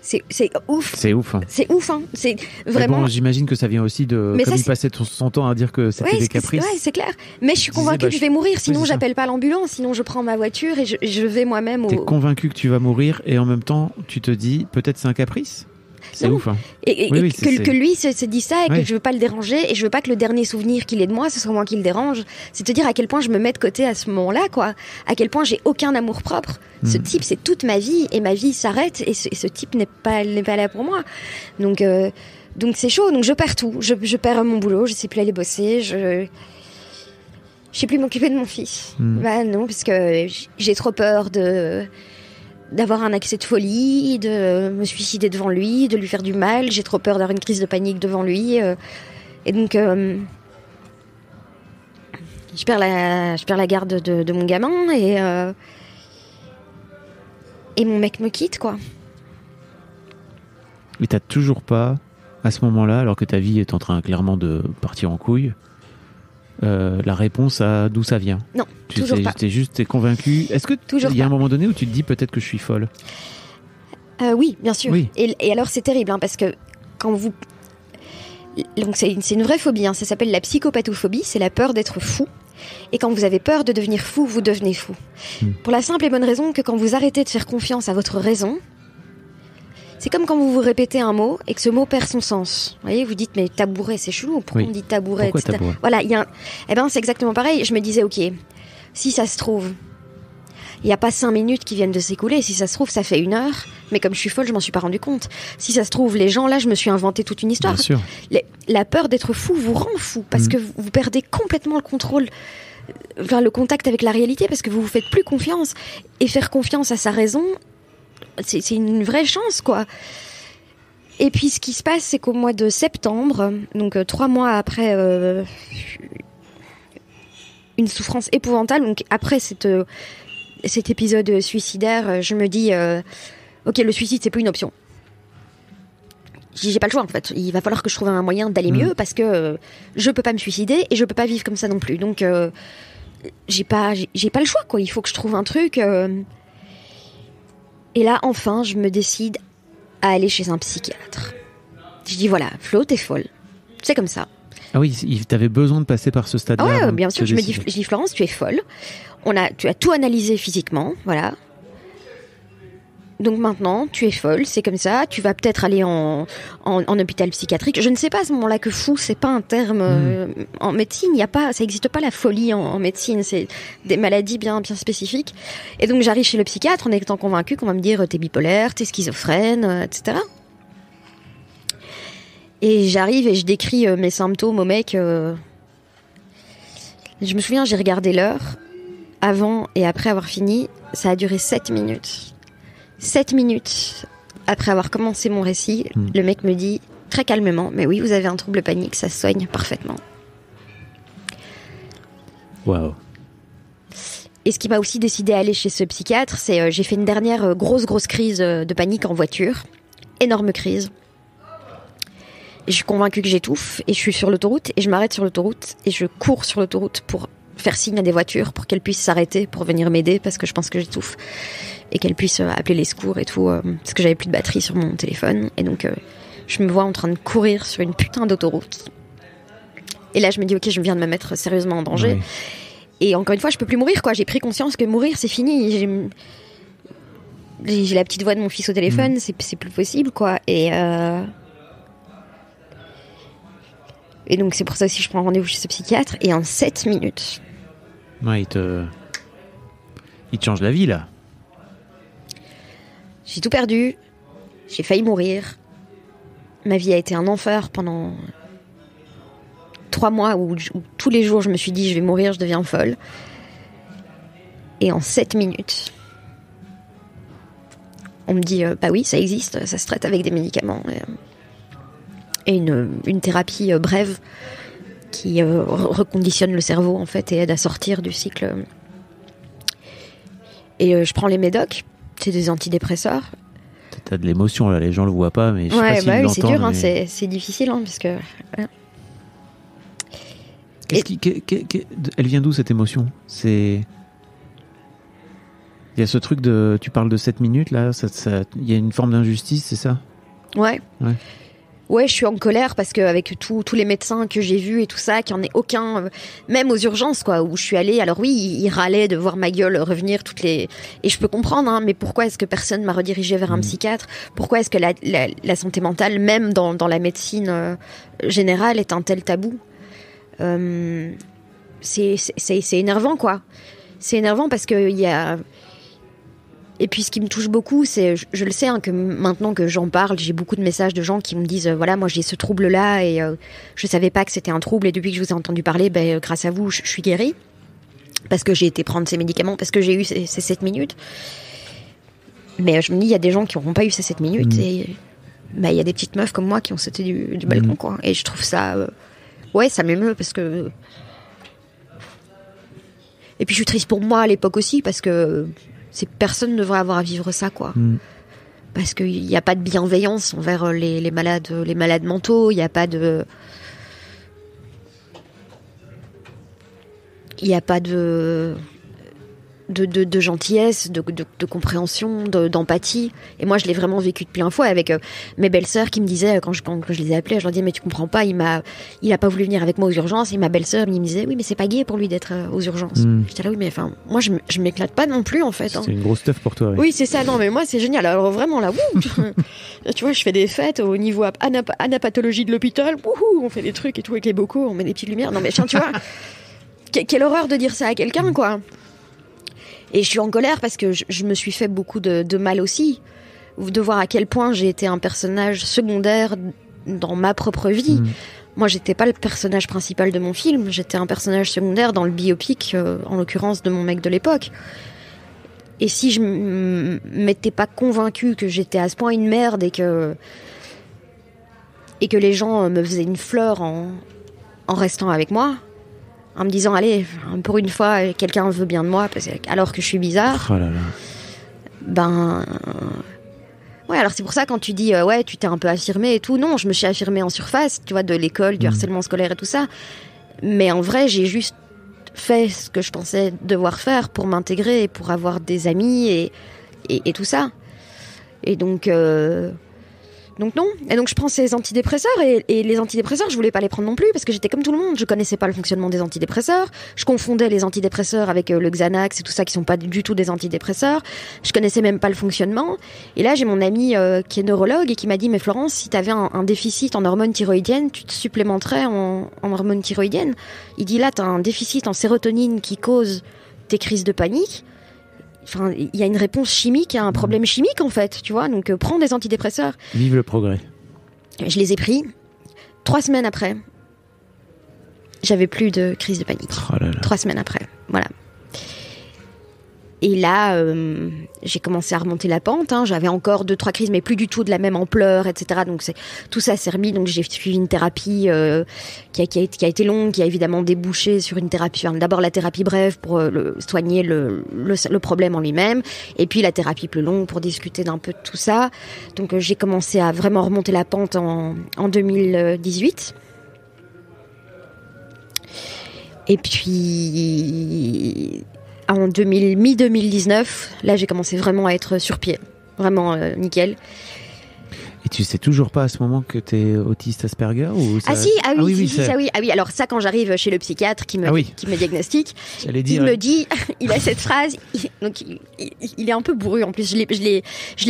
C'est ouf. C'est ouf. Hein. C'est ouf, hein. C'est vraiment. Bon, j'imagine que ça vient aussi de. Comme il passait son temps à dire que c'était des caprices. Ouais, c'est clair. Mais je suis convaincue que je vais mourir. Sinon, j'appelle pas l'ambulance. Sinon, je prends ma voiture et je vais moi-même. T'es convaincue que tu vas mourir et en même temps, tu te dis peut-être c'est un caprice. C'est ouf. Hein. Que lui se dit ça et que je veux pas le déranger et je veux pas que le dernier souvenir qu'il ait de moi, ce soit moi qui le dérange. C'est te dire à quel point je me mets de côté à ce moment-là, quoi. À quel point j'ai aucun amour propre. Ce type, c'est toute ma vie et ma vie s'arrête et ce type n'est pas là pour moi. Donc c'est chaud. Donc je perds tout. Je perds mon boulot. Je sais plus aller bosser. Je sais plus m'occuper de mon fils. Bah non, parce que j'ai trop peur d'avoir un accès de folie, de me suicider devant lui, de lui faire du mal. J'ai trop peur d'avoir une crise de panique devant lui. Et donc, je perds la garde de mon gamin et mon mec me quitte, quoi. Et t'as toujours pas, à ce moment-là, alors que ta vie est en train clairement de partir en couille, la réponse à d'où ça vient? Non, toujours pas. T'es convaincue. Est-ce que il y a un moment donné où tu te dis peut-être que je suis folle? Oui, bien sûr. Oui. Et alors c'est terrible, hein, parce que quand vous... Donc c'est une vraie phobie, hein, ça s'appelle la psychopathophobie, c'est la peur d'être fou. Et quand vous avez peur de devenir fou, vous devenez fou. Pour la simple et bonne raison que quand vous arrêtez de faire confiance à votre raison, c'est comme quand vous vous répétez un mot et que ce mot perd son sens. Vous voyez, vous dites, mais tabouret, c'est chelou. Pourquoi on dit tabouret, Pourquoi tabouret? Voilà, Eh ben, c'est exactement pareil. Je me disais, ok, si ça se trouve, Il n'y a pas 5 minutes qui viennent de s'écouler. Si ça se trouve, ça fait 1 heure. Mais comme je suis folle, je m'en suis pas rendu compte. Si ça se trouve, les gens, là, je me suis inventé toute une histoire. Bien sûr. La peur d'être fou vous rend fou. Parce que vous perdez complètement le contrôle, le contact avec la réalité, parce que vous vous faites plus confiance. Et faire confiance à sa raison, c'est une vraie chance, quoi. Et puis, ce qui se passe, c'est qu'au mois de septembre, donc 3 mois après une souffrance épouvantable, donc après cet épisode suicidaire, je me dis ok, le suicide c'est plus une option. J'ai pas le choix en fait. Il va falloir que je trouve un moyen d'aller mieux parce que je peux pas me suicider et je peux pas vivre comme ça non plus. Donc j'ai pas le choix quoi. Il faut que je trouve un truc. Et là enfin je me décide à aller chez un psychiatre. Je dis voilà, Flo, t'es folle. C'est comme ça. Ah oui, t'avais besoin de passer par ce stade-là. Ouais, bien sûr. Je dis Florence, tu es folle. Tu as tout analysé physiquement, voilà. Donc maintenant, tu es folle, c'est comme ça. Tu vas peut-être aller en hôpital psychiatrique. Je ne sais pas à ce moment-là que fou, c'est pas un terme en médecine. Il y a pas, ça n'existe pas la folie en médecine. C'est des maladies bien spécifiques. Et donc j'arrive chez le psychiatre en étant convaincue qu'on va me dire t'es bipolaire, t'es schizophrène, etc. Et j'arrive et je décris mes symptômes au mec. Je me souviens, j'ai regardé l'heure avant et après avoir fini. Ça a duré 7 minutes. 7 minutes après avoir commencé mon récit, le mec me dit très calmement, mais oui, vous avez un trouble panique, ça se soigne parfaitement. Waouh. Et ce qui m'a aussi décidé à aller chez ce psychiatre, c'est j'ai fait une dernière grosse crise de panique en voiture. Énorme crise. Et je suis convaincue que j'étouffe et je suis sur l'autoroute et je m'arrête sur l'autoroute et je cours sur l'autoroute pour faire signe à des voitures pour qu'elles puissent s'arrêter pour venir m'aider parce que je pense que j'étouffe et qu'elles puissent appeler les secours et tout parce que j'avais plus de batterie sur mon téléphone et donc je me vois en train de courir sur une putain d'autoroute et là je me dis ok, je viens de me mettre sérieusement en danger. Oui. Et encore une fois je peux plus mourir quoi, j'ai pris conscience que mourir c'est fini, j'ai la petite voix de mon fils au téléphone, c'est plus possible quoi. Et donc c'est pour ça aussi que je prends rendez-vous chez ce psychiatre et en 7 minutes. Ouais, il te change la vie là. J'ai tout perdu, j'ai failli mourir. Ma vie a été un enfer pendant 3 mois où tous les jours je me suis dit je vais mourir, je deviens folle. Et en 7 minutes, on me dit bah oui, ça existe, ça se traite avec des médicaments. Et une thérapie brève qui reconditionne le cerveau en fait et aide à sortir du cycle. Et je prends les médocs, c'est des antidépresseurs. T'as de l'émotion là, les gens le voient pas, mais je sais pas s'ils l'entendent. C'est dur, mais... c'est difficile parce que. Voilà. Elle vient d'où cette émotion ? Il y a ce truc de, tu parles de 7 minutes là, il y a une forme d'injustice, c'est ça ? Ouais. Ouais, je suis en colère parce qu'avec tous les médecins que j'ai vus et tout ça, qu'il n'y en ait aucun, même aux urgences, quoi, où je suis allée. Alors oui, ils râlaient de voir ma gueule revenir et je peux comprendre, hein, mais pourquoi est-ce que personne m'a redirigée vers un psychiatre ? Pourquoi est-ce que la santé mentale, même dans la médecine générale, est un tel tabou ? C'est énervant, quoi. C'est énervant parce qu'il y a... Et puis ce qui me touche beaucoup, c'est, je le sais, hein, que maintenant que j'en parle, j'ai beaucoup de messages de gens qui me disent, voilà, moi j'ai ce trouble-là et je savais pas que c'était un trouble et depuis que je vous ai entendu parler, grâce à vous, je suis guérie. Parce que j'ai été prendre ces médicaments, parce que j'ai eu ces 7 minutes. Mais je me dis, il y a des gens qui n'auront pas eu ces 7 minutes et il y a des petites meufs comme moi qui ont sauté du balcon, quoi. Et je trouve ça... ouais, ça m'émeut parce que... Et puis je suis triste pour moi à l'époque aussi parce que... personne ne devrait avoir à vivre ça, quoi. Parce qu'il n'y a pas de bienveillance envers les malades mentaux, il n'y a pas de... Il n'y a pas de gentillesse, de compréhension, d'empathie. Et moi, je l'ai vraiment vécu de plein fouet avec mes belles-sœurs qui me disaient, quand je les ai appelées, je leur disais, mais tu comprends pas, il a pas voulu venir avec moi aux urgences. Et ma belle-sœur me disait, oui, mais c'est pas gai pour lui d'être aux urgences. J'étais là, oui, mais enfin, moi, je m'éclate pas non plus, en fait. C'est une grosse stuff pour toi. Oui, c'est ça. Non, mais moi, c'est génial. Alors vraiment, là, tu vois, je fais des fêtes au niveau anapathologie de l'hôpital. On fait des trucs et tout avec les bocaux, on met des petites lumières. Non, mais tiens, tu vois, quelle horreur de dire ça à quelqu'un, quoi. Et je suis en colère parce que je me suis fait beaucoup de mal aussi. De voir à quel point j'ai été un personnage secondaire dans ma propre vie. Moi, j'étais pas le personnage principal de mon film. J'étais un personnage secondaire dans le biopic, en l'occurrence de mon mec de l'époque. Et si je m'étais pas convaincue que j'étais à ce point une merde et que les gens me faisaient une fleur en restant avec moi, en me disant allez, pour une fois, quelqu'un veut bien de moi, alors que je suis bizarre. Oh là là. Ben ouais, alors c'est pour ça quand tu dis ouais, tu t'es un peu affirmée et tout. Non, je me suis affirmée en surface, tu vois, de l'école, du harcèlement scolaire et tout ça. Mais en vrai, j'ai juste fait ce que je pensais devoir faire pour m'intégrer et pour avoir des amis et tout ça. Et donc non. Et donc je prends ces antidépresseurs et les antidépresseurs, je voulais pas les prendre non plus parce que j'étais comme tout le monde. Je connaissais pas le fonctionnement des antidépresseurs. Je confondais les antidépresseurs avec le Xanax et tout ça qui sont pas du tout des antidépresseurs. Je connaissais même pas le fonctionnement. Et là, j'ai mon ami qui est neurologue et qui m'a dit mais Florence, si t'avais un déficit en hormones thyroïdiennes, tu te supplémenterais en hormones thyroïdiennes. Il dit là, t'as un déficit en sérotonine qui cause tes crises de panique. Enfin, il y a une réponse chimique à un problème chimique en fait, tu vois. Donc prends des antidépresseurs. Vive le progrès. Je les ai pris. 3 semaines après, j'avais plus de crise de panique. Oh là là. 3 semaines après, voilà. Et là, j'ai commencé à remonter la pente. J'avais encore 2-3 crises, mais plus du tout de la même ampleur, etc. Donc tout ça s'est remis. Donc j'ai suivi une thérapie qui a été longue, qui a évidemment débouché sur une thérapie. Enfin, d'abord la thérapie brève pour soigner le problème en lui-même, et puis la thérapie plus longue pour discuter d'un peu de tout ça. Donc j'ai commencé à vraiment remonter la pente en 2018. Et puis en mi-2019, là j'ai commencé vraiment à être sur pied, vraiment nickel. Et tu sais toujours pas à ce moment que t'es autiste Asperger ou ça... oui. Alors ça, quand j'arrive chez le psychiatre qui me diagnostique, il me dit, il a cette phrase, il est un peu bourru en plus. Je l'ai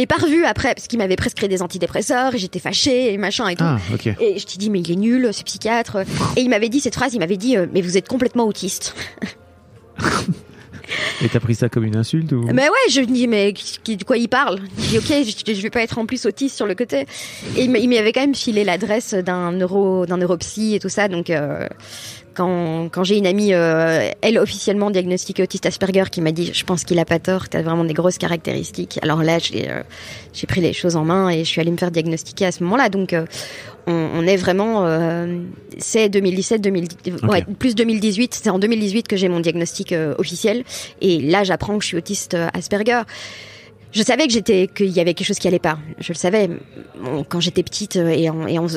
pas revu après parce qu'il m'avait prescrit des antidépresseurs et j'étais fâchée et machin et tout. Ah, ok. Et je te dis mais il est nul ce psychiatre. Et il m'avait dit cette phrase, il m'avait dit mais vous êtes complètement autiste. Et t'as pris ça comme une insulte ou... Mais ouais, je me dis, mais de quoi il parle? Je dis, ok, je vais pas être en plus autiste sur le côté. Et il m'avait quand même filé l'adresse d'un neuropsy et tout ça. Donc, quand j'ai une amie, elle officiellement diagnostiquée autiste Asperger, qui m'a dit, je pense qu'il a pas tort, t'as vraiment des grosses caractéristiques. Alors là, j'ai pris les choses en main et je suis allée me faire diagnostiquer à ce moment-là. Donc, on est vraiment, c'est 2017, okay. Ouais, plus 2018. C'est en 2018 que j'ai mon diagnostic officiel. Et là, j'apprends que je suis autiste Asperger. Je savais qu'il y avait quelque chose qui allait pas. Je le savais. Quand j'étais petite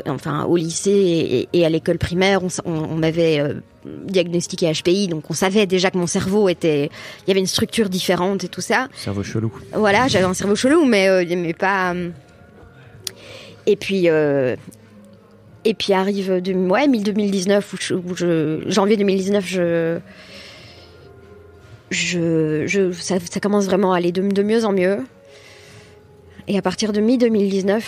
enfin au lycée et à l'école primaire, on m'avait diagnostiqué HPI, donc on savait déjà que mon cerveau il y avait une structure différente et tout ça. Cerveau chelou. Voilà, j'avais un cerveau chelou, mais pas. Et puis arrive mi-2019 janvier 2019, ça commence vraiment à aller de mieux en mieux. Et à partir de mi-2019,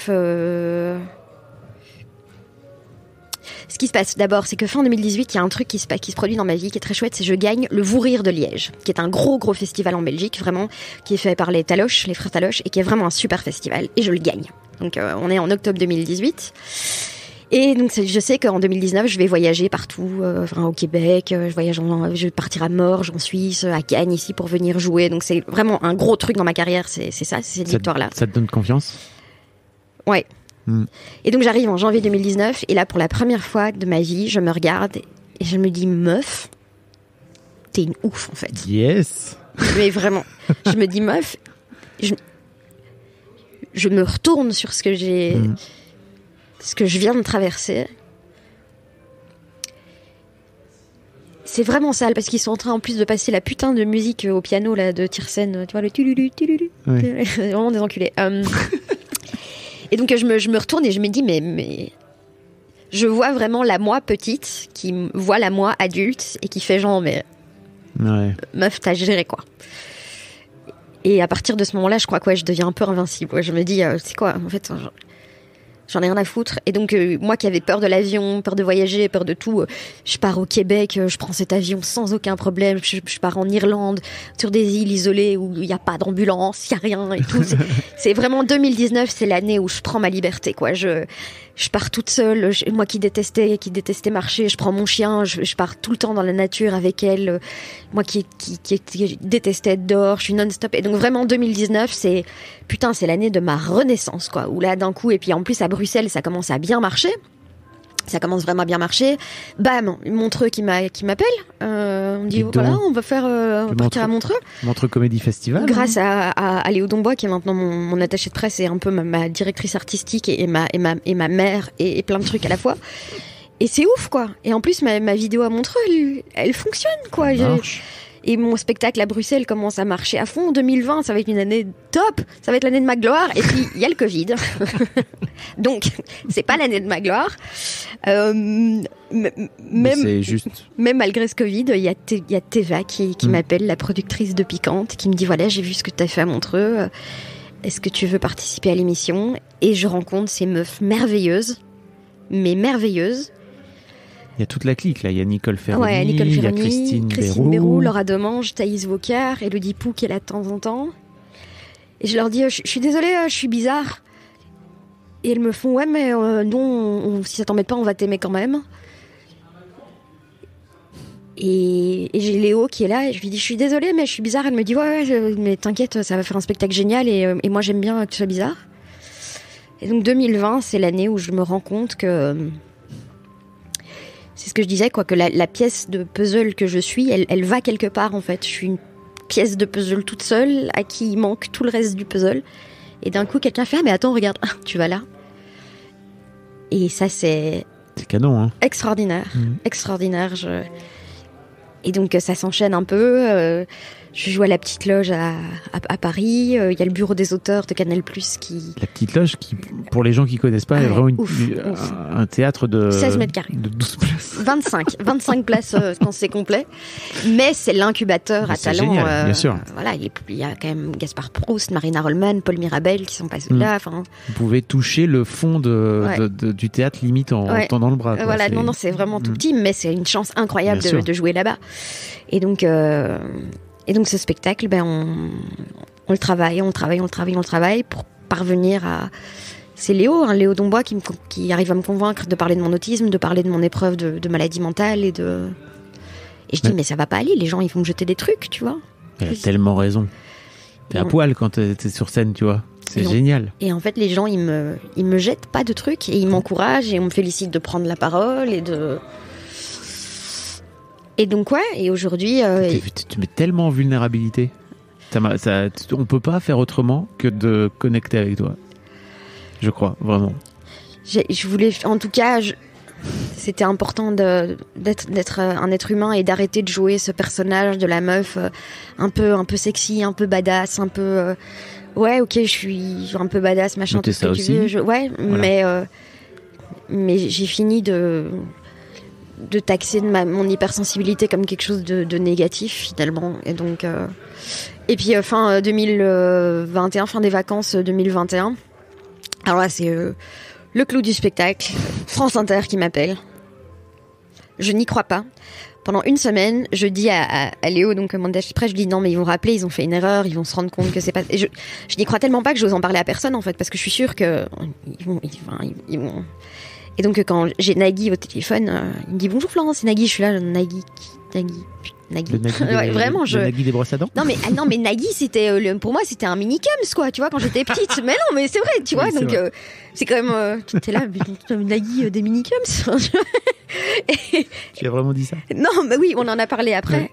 ce qui se passe d'abord, c'est que fin 2018, il y a un truc qui se produit dans ma vie qui est très chouette, c'est que je gagne le Vous Rire de Liège, qui est un gros festival en Belgique, vraiment, qui est fait par les frères Taloche, et qui est vraiment un super festival, et je le gagne. Donc on est en octobre 2018. Et donc je sais qu'en 2019 je vais voyager partout, au Québec, je vais partir à Morges en Suisse, à Cannes ici pour venir jouer. Donc c'est vraiment un gros truc dans ma carrière, c'est cette victoire-là. Ça te donne confiance ? Ouais. Et donc j'arrive en janvier 2019 et là pour la première fois de ma vie, je me regarde et je me dis meuf, t'es une ouf en fait. Yes. Mais vraiment, je me dis meuf, je me retourne sur ce que j'ai. Ce que je viens de traverser, c'est vraiment sale parce qu'ils sont en train en plus de passer la putain de musique au piano là de Tiersen, tu vois le tululu. Ouais. C'est vraiment des enculés. Et donc je me retourne et je me dis mais je vois vraiment la moi petite qui voit la moi adulte et qui fait genre mais meuf t'as géré quoi. Et à partir de ce moment-là, je crois que je deviens un peu invincible. Je me dis c'est quoi en fait. J'en ai rien à foutre. Et donc, moi qui avais peur de l'avion, peur de voyager, peur de tout, je pars au Québec, je prends cet avion sans aucun problème. Je pars en Irlande, sur des îles isolées où il n'y a pas d'ambulance, il n'y a rien et tout. C'est vraiment 2019, c'est l'année où je prends ma liberté, quoi. Je pars toute seule. Moi qui détestais marcher, je prends mon chien, je pars tout le temps dans la nature avec elle. Moi qui détestais être dehors, je suis non-stop. Et donc vraiment 2019, c'est l'année de ma renaissance, quoi. Où là d'un coup, et puis en plus à Bruxelles, ça commence à bien marcher. Ça commence vraiment à bien marcher. Bam, Montreux qui m'appelle. On me dit voilà, on va partir à Montreux. Montreux Comédie Festival. Grâce à Léo Dombois qui est maintenant mon attaché de presse et un peu ma directrice artistique et ma mère et plein de trucs à la fois. Et c'est ouf, quoi. Et en plus ma vidéo à Montreux, elle fonctionne, quoi. Et mon spectacle à Bruxelles commence à marcher à fond. 2020, ça va être une année top. Ça va être l'année de ma gloire. Et puis, il y a le Covid. Donc, c'est pas l'année de ma gloire. C'est juste. Même malgré ce Covid, il y a Teva qui m'appelle, la productrice de Piquante, qui me dit, voilà, j'ai vu ce que tu as fait à Montreux. Est-ce que tu veux participer à l'émission? Et je rencontre ces meufs merveilleuses. Mais merveilleuses. Il y a toute la clique, là. Il y a Nicole Ferroni, il y a Christine Béroux, Laura Demange, Thaïs Vaucard, Elodie Pou qui est là de temps en temps. Et je leur dis, je suis désolée, je suis bizarre. Et elles me font, ouais, mais nous, si ça t'embête pas, on va t'aimer quand même. Et j'ai Léo qui est là, et je lui dis, je suis désolée, mais je suis bizarre. Elle me dit, ouais, mais t'inquiète, ça va faire un spectacle génial, et moi j'aime bien que tu sois bizarre. Et donc 2020, c'est l'année où je me rends compte que... C'est ce que je disais, quoi, que la pièce de puzzle que je suis, elle va quelque part, en fait. Je suis une pièce de puzzle toute seule, à qui il manque tout le reste du puzzle. Et d'un coup, quelqu'un fait « Ah, mais attends, regarde, tu vas là ». Et ça, c'est... C'est canon, hein. Extraordinaire, extraordinaire. Et donc, ça s'enchaîne un peu. Je joue à la Petite Loge à Paris. Il y a le bureau des auteurs de Canal+, qui... La Petite Loge, qui, pour les gens qui connaissent pas, est vraiment un théâtre de... 16 mètres carrés. De 12 places. 25 places quand c'est complet. Mais c'est l'incubateur à talent. Génial, bien sûr. Voilà, il y a quand même Gaspard Proust, Marina Rollman, Paul Mirabel qui sont passés là. Vous pouvez toucher le fond du théâtre limite en tendant le bras. Quoi. Voilà, non, c'est vraiment tout petit, mais c'est une chance incroyable de jouer là-bas. Et donc ce spectacle, on le travaille pour parvenir à... C'est Léo Dombois qui arrive à me convaincre de parler de mon autisme, de parler de mon épreuve de maladie mentale et je dis, mais ça va pas aller, les gens ils vont me jeter des trucs, tu vois. Elle a tellement raison. T'es à poil quand t'es sur scène, tu vois. C'est génial. Et en fait, les gens, ils me jettent pas de trucs et ils m'encouragent et on me félicite de prendre la parole et donc, et aujourd'hui... Tu mets tellement en vulnérabilité. On peut pas faire autrement que de connecter avec toi. Je crois, vraiment. Je voulais... En tout cas, c'était important d'être un être humain et d'arrêter de jouer ce personnage de la meuf un peu sexy, un peu badass, un peu... ouais, ok, je suis un peu badass, machin, tout ce que tu veux. Voilà. Mais j'ai fini de taxer mon hypersensibilité comme quelque chose de négatif finalement. Et donc et puis fin 2021, fin des vacances 2021. Alors là, c'est le clou du spectacle. France Inter qui m'appelle. Je n'y crois pas. Pendant une semaine, je dis à Léo, donc mon attaché de presse, je lui dis non mais ils vont rappeler, ils ont fait une erreur, ils vont se rendre compte que c'est pas... Et je n'y crois tellement pas que j'ose en parler à personne en fait, parce que je suis sûre que ils vont... Et donc quand j'ai Nagui au téléphone, il me dit bonjour Florence, c'est Nagui, je suis là, Nagui. Le Nagui vraiment, le Nagui des brosses à dents. Non mais Nagui, c'était pour moi c'était un mini cums quoi, tu vois, quand j'étais petite. Mais non, mais c'est vrai, tu vois, donc c'est quand même t'es là, Nagui des mini cums. Tu as vraiment dit ça? Non, mais oui, on en a parlé après.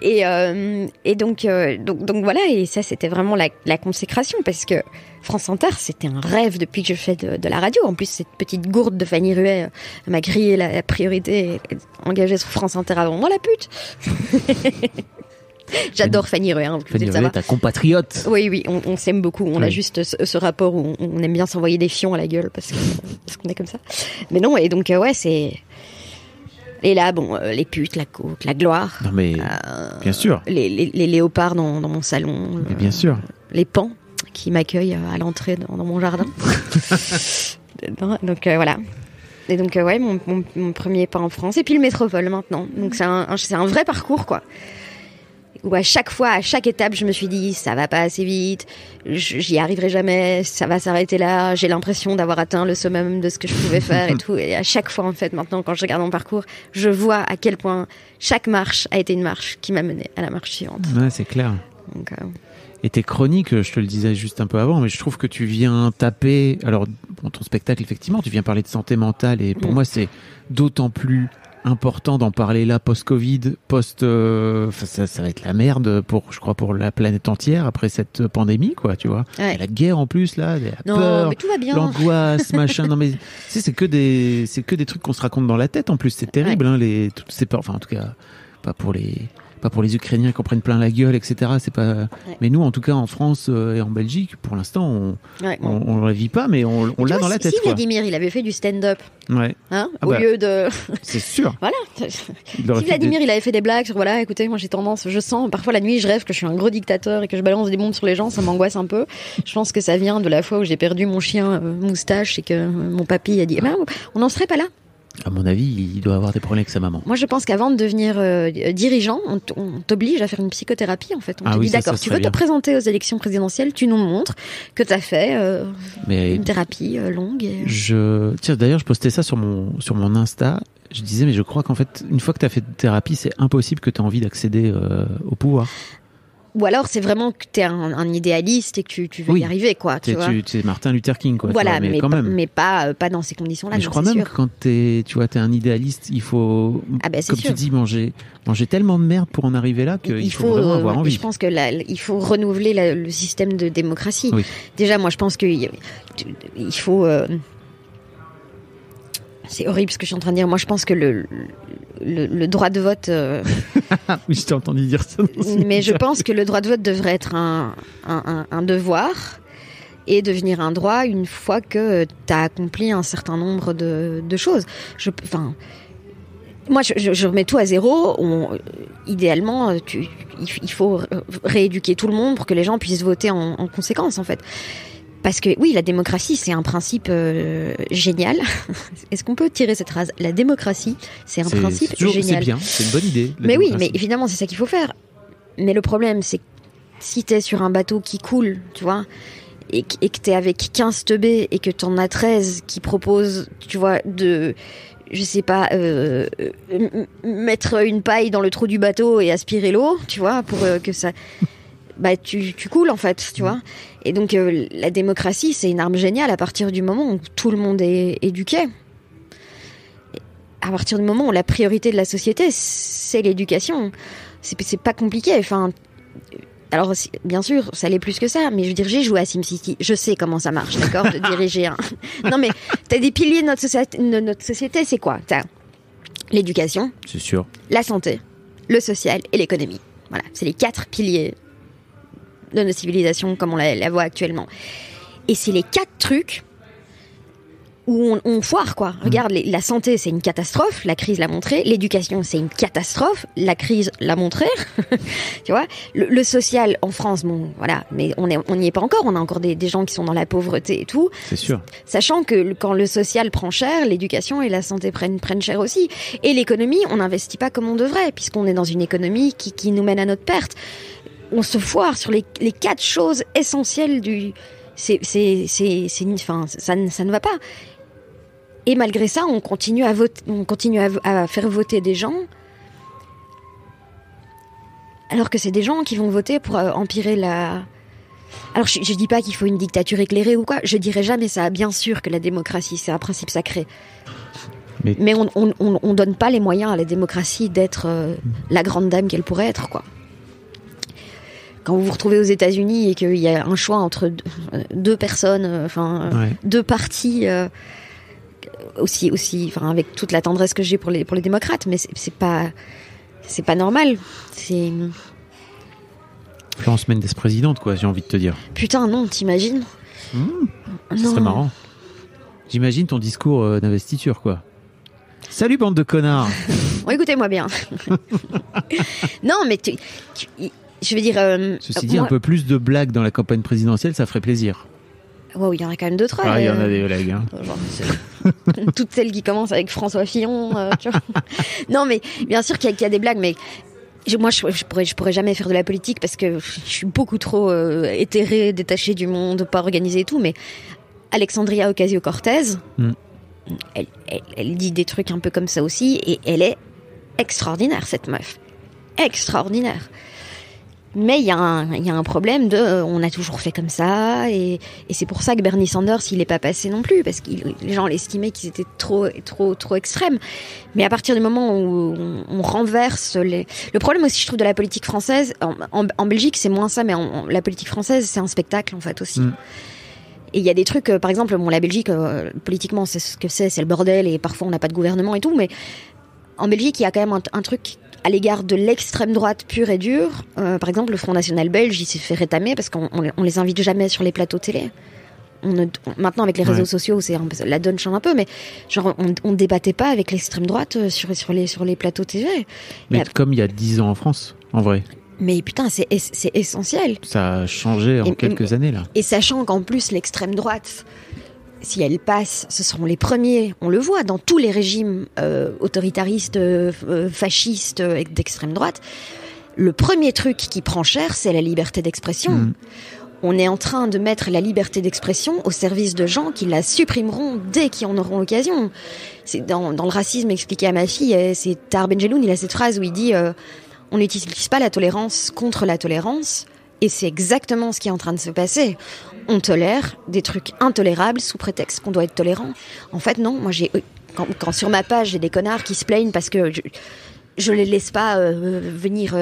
Ouais. Et donc voilà, et ça c'était vraiment la consécration parce que France Inter, c'était un rêve depuis que je fais de la radio. En plus, cette petite gourde de Fanny Ruet m'a grillé la priorité engagée sur France Inter avant moi, la pute. J'adore Fanny Ruet. Fanny Ruet, ta compatriote. Oui, on s'aime beaucoup. On a juste ce rapport où on aime bien s'envoyer des fions à la gueule parce qu'on est comme ça. Mais non, et donc c'est... Et là, les putes, la côte, la gloire. Non mais, bien sûr. Les léopards dans mon salon. Mais bien sûr. Les pans qui m'accueillent à l'entrée dans mon jardin. Donc voilà. Et donc ouais, mon premier pas en France. Et puis le métropole maintenant. Donc c'est un vrai parcours, quoi. Où à chaque fois, à chaque étape, je me suis dit, ça va pas assez vite, j'y arriverai jamais, ça va s'arrêter là, j'ai l'impression d'avoir atteint le summum de ce que je pouvais faire et tout. Et à chaque fois, en fait, maintenant, quand je regarde mon parcours, je vois à quel point chaque marche a été une marche qui m'a menée à la marche suivante. Ouais, c'est clair. Donc, Et tes chroniques, je te le disais juste un peu avant, mais je trouve que tu viens taper... Alors, bon, ton spectacle, effectivement, tu viens parler de santé mentale, et pour moi, c'est d'autant plus important d'en parler là, post-Covid, ça va être la merde je crois, pour la planète entière après cette pandémie, quoi, tu vois. Ouais. Et la guerre en plus, là, la peur, mais tout va bien. L'angoisse, machin. Non, mais tu sais, c'est que des trucs qu'on se raconte dans la tête, en plus. C'est terrible, toutes ces peurs. Enfin, en tout cas, pas pour les Ukrainiens qui en prennent plein la gueule, etc. C'est pas. Ouais. Mais nous, en tout cas, en France et en Belgique, pour l'instant, on la vit pas, mais on l'a dans la tête. Si Vladimir, il avait fait du stand-up, au lieu de. C'est sûr. Voilà. Si Vladimir, il avait fait des blagues sur écoutez, moi j'ai tendance, je sens, parfois la nuit, je rêve que je suis un gros dictateur et que je balance des bombes sur les gens, ça m'angoisse un peu. Je pense que ça vient de la fois où j'ai perdu mon chien Moustache et que mon papy a dit, on n'en serait pas là. À mon avis, il doit avoir des problèmes avec sa maman. Moi, je pense qu'avant de devenir dirigeant, on t'oblige à faire une psychothérapie, en fait. On te dit, d'accord, tu veux te présenter aux élections présidentielles, tu nous montres que tu as fait une thérapie longue. Tiens, d'ailleurs, je postais ça sur mon Insta. Je disais, mais je crois qu'en fait, une fois que tu as fait de thérapie, c'est impossible que tu aies envie d'accéder au pouvoir. Ou alors c'est vraiment que t'es un idéaliste et que tu veux y arriver, quoi. Tu vois. C'est Martin Luther King, quoi. Voilà, tu vois, mais quand même. Mais pas dans ces conditions-là. Mais je crois même que quand t'es un idéaliste, il faut, comme tu dis, manger tellement de merde pour en arriver là qu'il faut vraiment avoir envie. Je pense que il faut renouveler le système de démocratie. Oui. Déjà, moi, je pense qu'il faut. C'est horrible ce que je suis en train de dire. Moi, je pense que le droit de vote... Oui, je t'ai entendu dire ça. Mais je pense que le droit de vote devrait être un devoir et devenir un droit une fois que tu as accompli un certain nombre de choses. Moi, je remets tout à zéro. Idéalement, il faut rééduquer tout le monde pour que les gens puissent voter en conséquence, en fait. Parce que oui, la démocratie, c'est un principe génial. Est-ce qu'on peut tirer cette phrase ? La démocratie, c'est un principe génial. C'est bien, c'est une bonne idée. Mais oui, mais évidemment, c'est ça qu'il faut faire. Mais le problème, c'est que si t'es sur un bateau qui coule, tu vois, et que t'es avec 15 teubés et que t'en as 13 qui proposent, tu vois, je sais pas, mettre une paille dans le trou du bateau et aspirer l'eau, tu vois, pour que ça... tu coules, en fait, tu vois. Et donc, la démocratie, c'est une arme géniale à partir du moment où tout le monde est éduqué. À partir du moment où la priorité de la société, c'est l'éducation. C'est pas compliqué. Enfin, alors, bien sûr, ça l'est plus que ça. Mais je veux dire, j'ai joué à SimCity. Je sais comment ça marche, d'accord, de diriger un... Non, mais t'as des piliers de notre société, c'est quoi ? T'as l'éducation. C'est sûr. La santé, le social et l'économie. Voilà, c'est les 4 piliers de nos civilisations comme on la voit actuellement. Et c'est les 4 trucs où on foire, quoi. Regarde, la santé, c'est une catastrophe, la crise l'a montré. L'éducation, c'est une catastrophe, la crise l'a montré. Tu vois, le social en France, bon, voilà, mais on n'y est pas encore. On a encore des gens qui sont dans la pauvreté et tout. C'est sûr. Sachant que quand le social prend cher, l'éducation et la santé prennent cher aussi. Et l'économie, on n'investit pas comme on devrait, puisqu'on est dans une économie qui nous mène à notre perte. On se foire sur les 4 choses essentielles ça ne va pas. Et malgré ça, on continue à voter, à faire voter des gens, alors que c'est des gens qui vont voter pour empirer la... Alors je dis pas qu'il faut une dictature éclairée ou quoi, je dirais jamais ça. Bien sûr que la démocratie, c'est un principe sacré. Mais on donne pas les moyens à la démocratie d'être la grande dame qu'elle pourrait être, quoi. Quand vous vous retrouvez aux États-Unis et qu'il y a un choix entre 2 personnes, deux partis, aussi, avec toute la tendresse que j'ai pour les démocrates, mais c'est pas normal. Florence Mendes présidente, quoi, j'ai envie de te dire. Putain, non, t'imagines ? Ça serait marrant. J'imagine ton discours d'investiture, quoi. Salut, bande de connards. Bon, écoutez-moi bien. Non, mais je veux dire... Ceci dit, un peu plus de blagues dans la campagne présidentielle, ça ferait plaisir. Wow, il y en a quand même 2-3. Ah, il y en a des blagues. Hein. Genre, toutes celles qui commencent avec François Fillon. Tu vois. Non, mais bien sûr qu'il y a des blagues, mais moi, je pourrais jamais faire de la politique parce que je suis beaucoup trop éthérée, détachée du monde, pas organisée et tout. Mais Alexandria Ocasio-Cortez, elle dit des trucs un peu comme ça aussi, et elle est extraordinaire, cette meuf. Extraordinaire. Mais il y a un problème on a toujours fait comme ça, et c'est pour ça que Bernie Sanders, il est pas passé non plus, parce que les gens l'estimaient qu'ils étaient trop extrêmes. Mais à partir du moment où on renverse le problème aussi, je trouve, de la politique française, en Belgique, c'est moins ça, mais la politique française, c'est un spectacle, en fait, aussi. Et il y a des trucs, par exemple, la Belgique, politiquement, c'est ce que c'est le bordel, et parfois on n'a pas de gouvernement et tout, mais en Belgique, il y a quand même un truc à l'égard de l'extrême droite pure et dure. Par exemple, le Front National belge, il s'est fait rétamer parce qu'on les invite jamais sur les plateaux télé. Maintenant, avec les réseaux sociaux, la donne change un peu, mais genre, on débattait pas avec l'extrême droite sur les plateaux TV. Mais comme il y a 10 ans en France, en vrai. Mais putain, c'est essentiel. Ça a changé en quelques années, là. Et sachant qu'en plus, l'extrême droite, si elle passe, ce seront les premiers, on le voit dans tous les régimes autoritaristes, fascistes, d'extrême droite, le premier truc qui prend cher, c'est la liberté d'expression. On est en train de mettre la liberté d'expression au service de gens qui la supprimeront dès qu'ils en auront l'occasion. C'est dans le racisme expliqué à ma fille, c'est Tahar Benjeloun, il a cette phrase où il dit on n'utilise pas la tolérance contre la tolérance, et c'est exactement ce qui est en train de se passer. On tolère des trucs intolérables sous prétexte qu'on doit être tolérant. En fait, non. Moi, quand sur ma page, j'ai des connards qui se plaignent parce que je les laisse pas venir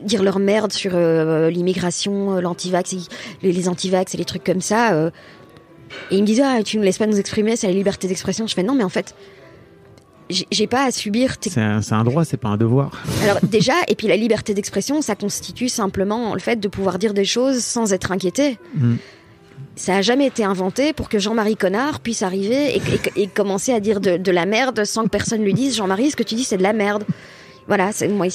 dire leur merde sur l'immigration, l'antivax, les antivax et les trucs comme ça. Et ils me disent tu nous laisses pas nous exprimer, c'est la liberté d'expression. Je fais non, mais en fait, j'ai pas à subir. C'est un droit, c'est pas un devoir. Alors déjà, et puis la liberté d'expression, ça constitue simplement le fait de pouvoir dire des choses sans être inquiété. Ça a jamais été inventé pour que Jean-Marie Connard puisse arriver et commencer à dire de la merde sans que personne lui dise Jean-Marie, ce que tu dis c'est de la merde. Voilà, moi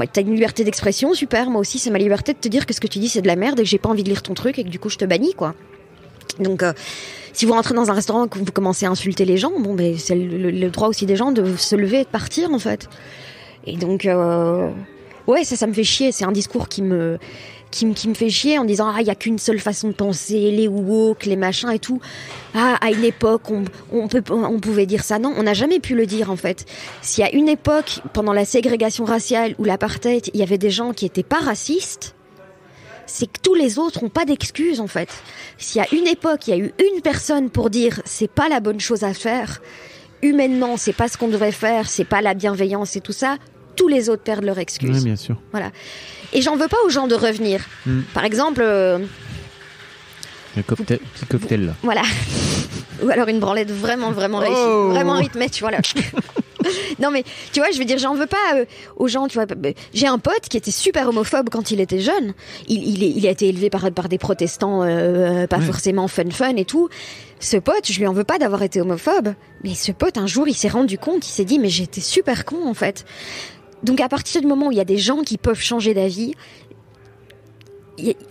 t'as une liberté d'expression, super. Moi aussi, c'est ma liberté de te dire que ce que tu dis c'est de la merde et que j'ai pas envie de lire ton truc et que du coup je te bannis, quoi. Donc si vous rentrez dans un restaurant et que vous commencez à insulter les gens, bon, ben c'est le droit aussi des gens de se lever et de partir, en fait. Et donc ouais, ça me fait chier. C'est un discours qui me fait chier en disant il y a qu'une seule façon de penser, les woke, les machins et tout. À une époque on pouvait dire ça. Non, on n'a jamais pu le dire, en fait. S'il y a une époque pendant la ségrégation raciale ou l'apartheid, il y avait des gens qui étaient pas racistes, c'est que tous les autres ont pas d'excuses, en fait. S'il y a une époque, il y a eu une personne pour dire c'est pas la bonne chose à faire, humainement c'est pas ce qu'on devrait faire, c'est pas la bienveillance et tout ça, tous les autres perdent leurs excuses. Oui, bien sûr. Voilà. Et j'en veux pas aux gens de revenir. Par exemple le petit cocktail là. Voilà. Ou alors une branlette vraiment réussie, vraiment rythmée, tu vois là. Non mais tu vois, je veux dire, j'en veux pas aux gens, tu vois. J'ai un pote qui était super homophobe quand il était jeune. Il a été élevé par des protestants pas forcément fun et tout. Ce pote, je lui en veux pas d'avoir été homophobe, mais ce pote un jour il s'est rendu compte, il s'est dit mais j'étais super con, en fait. Donc à partir du moment où il y a des gens qui peuvent changer d'avis,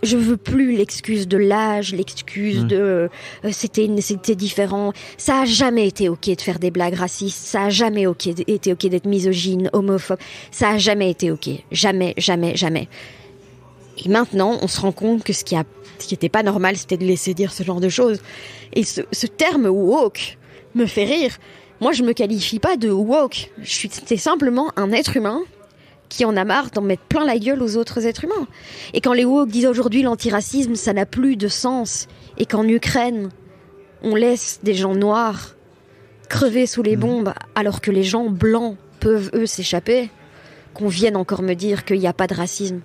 je veux plus l'excuse de l'âge, l'excuse de c'était différent. Ça a jamais été ok de faire des blagues racistes, ça a jamais été ok d'être misogyne, homophobe, ça a jamais été ok, jamais. Et maintenant, on se rend compte que ce qui était pas normal, c'était de laisser dire ce genre de choses. Et ce terme woke me fait rire. Moi, je me qualifie pas de woke. C'est simplement un être humain qui en a marre d'en mettre plein la gueule aux autres êtres humains. Et quand les woke disent aujourd'hui l'antiracisme, ça n'a plus de sens. Et qu'en Ukraine, on laisse des gens noirs crever sous les bombes, alors que les gens blancs peuvent, eux, s'échapper, qu'on vienne encore me dire qu'il n'y a pas de racisme.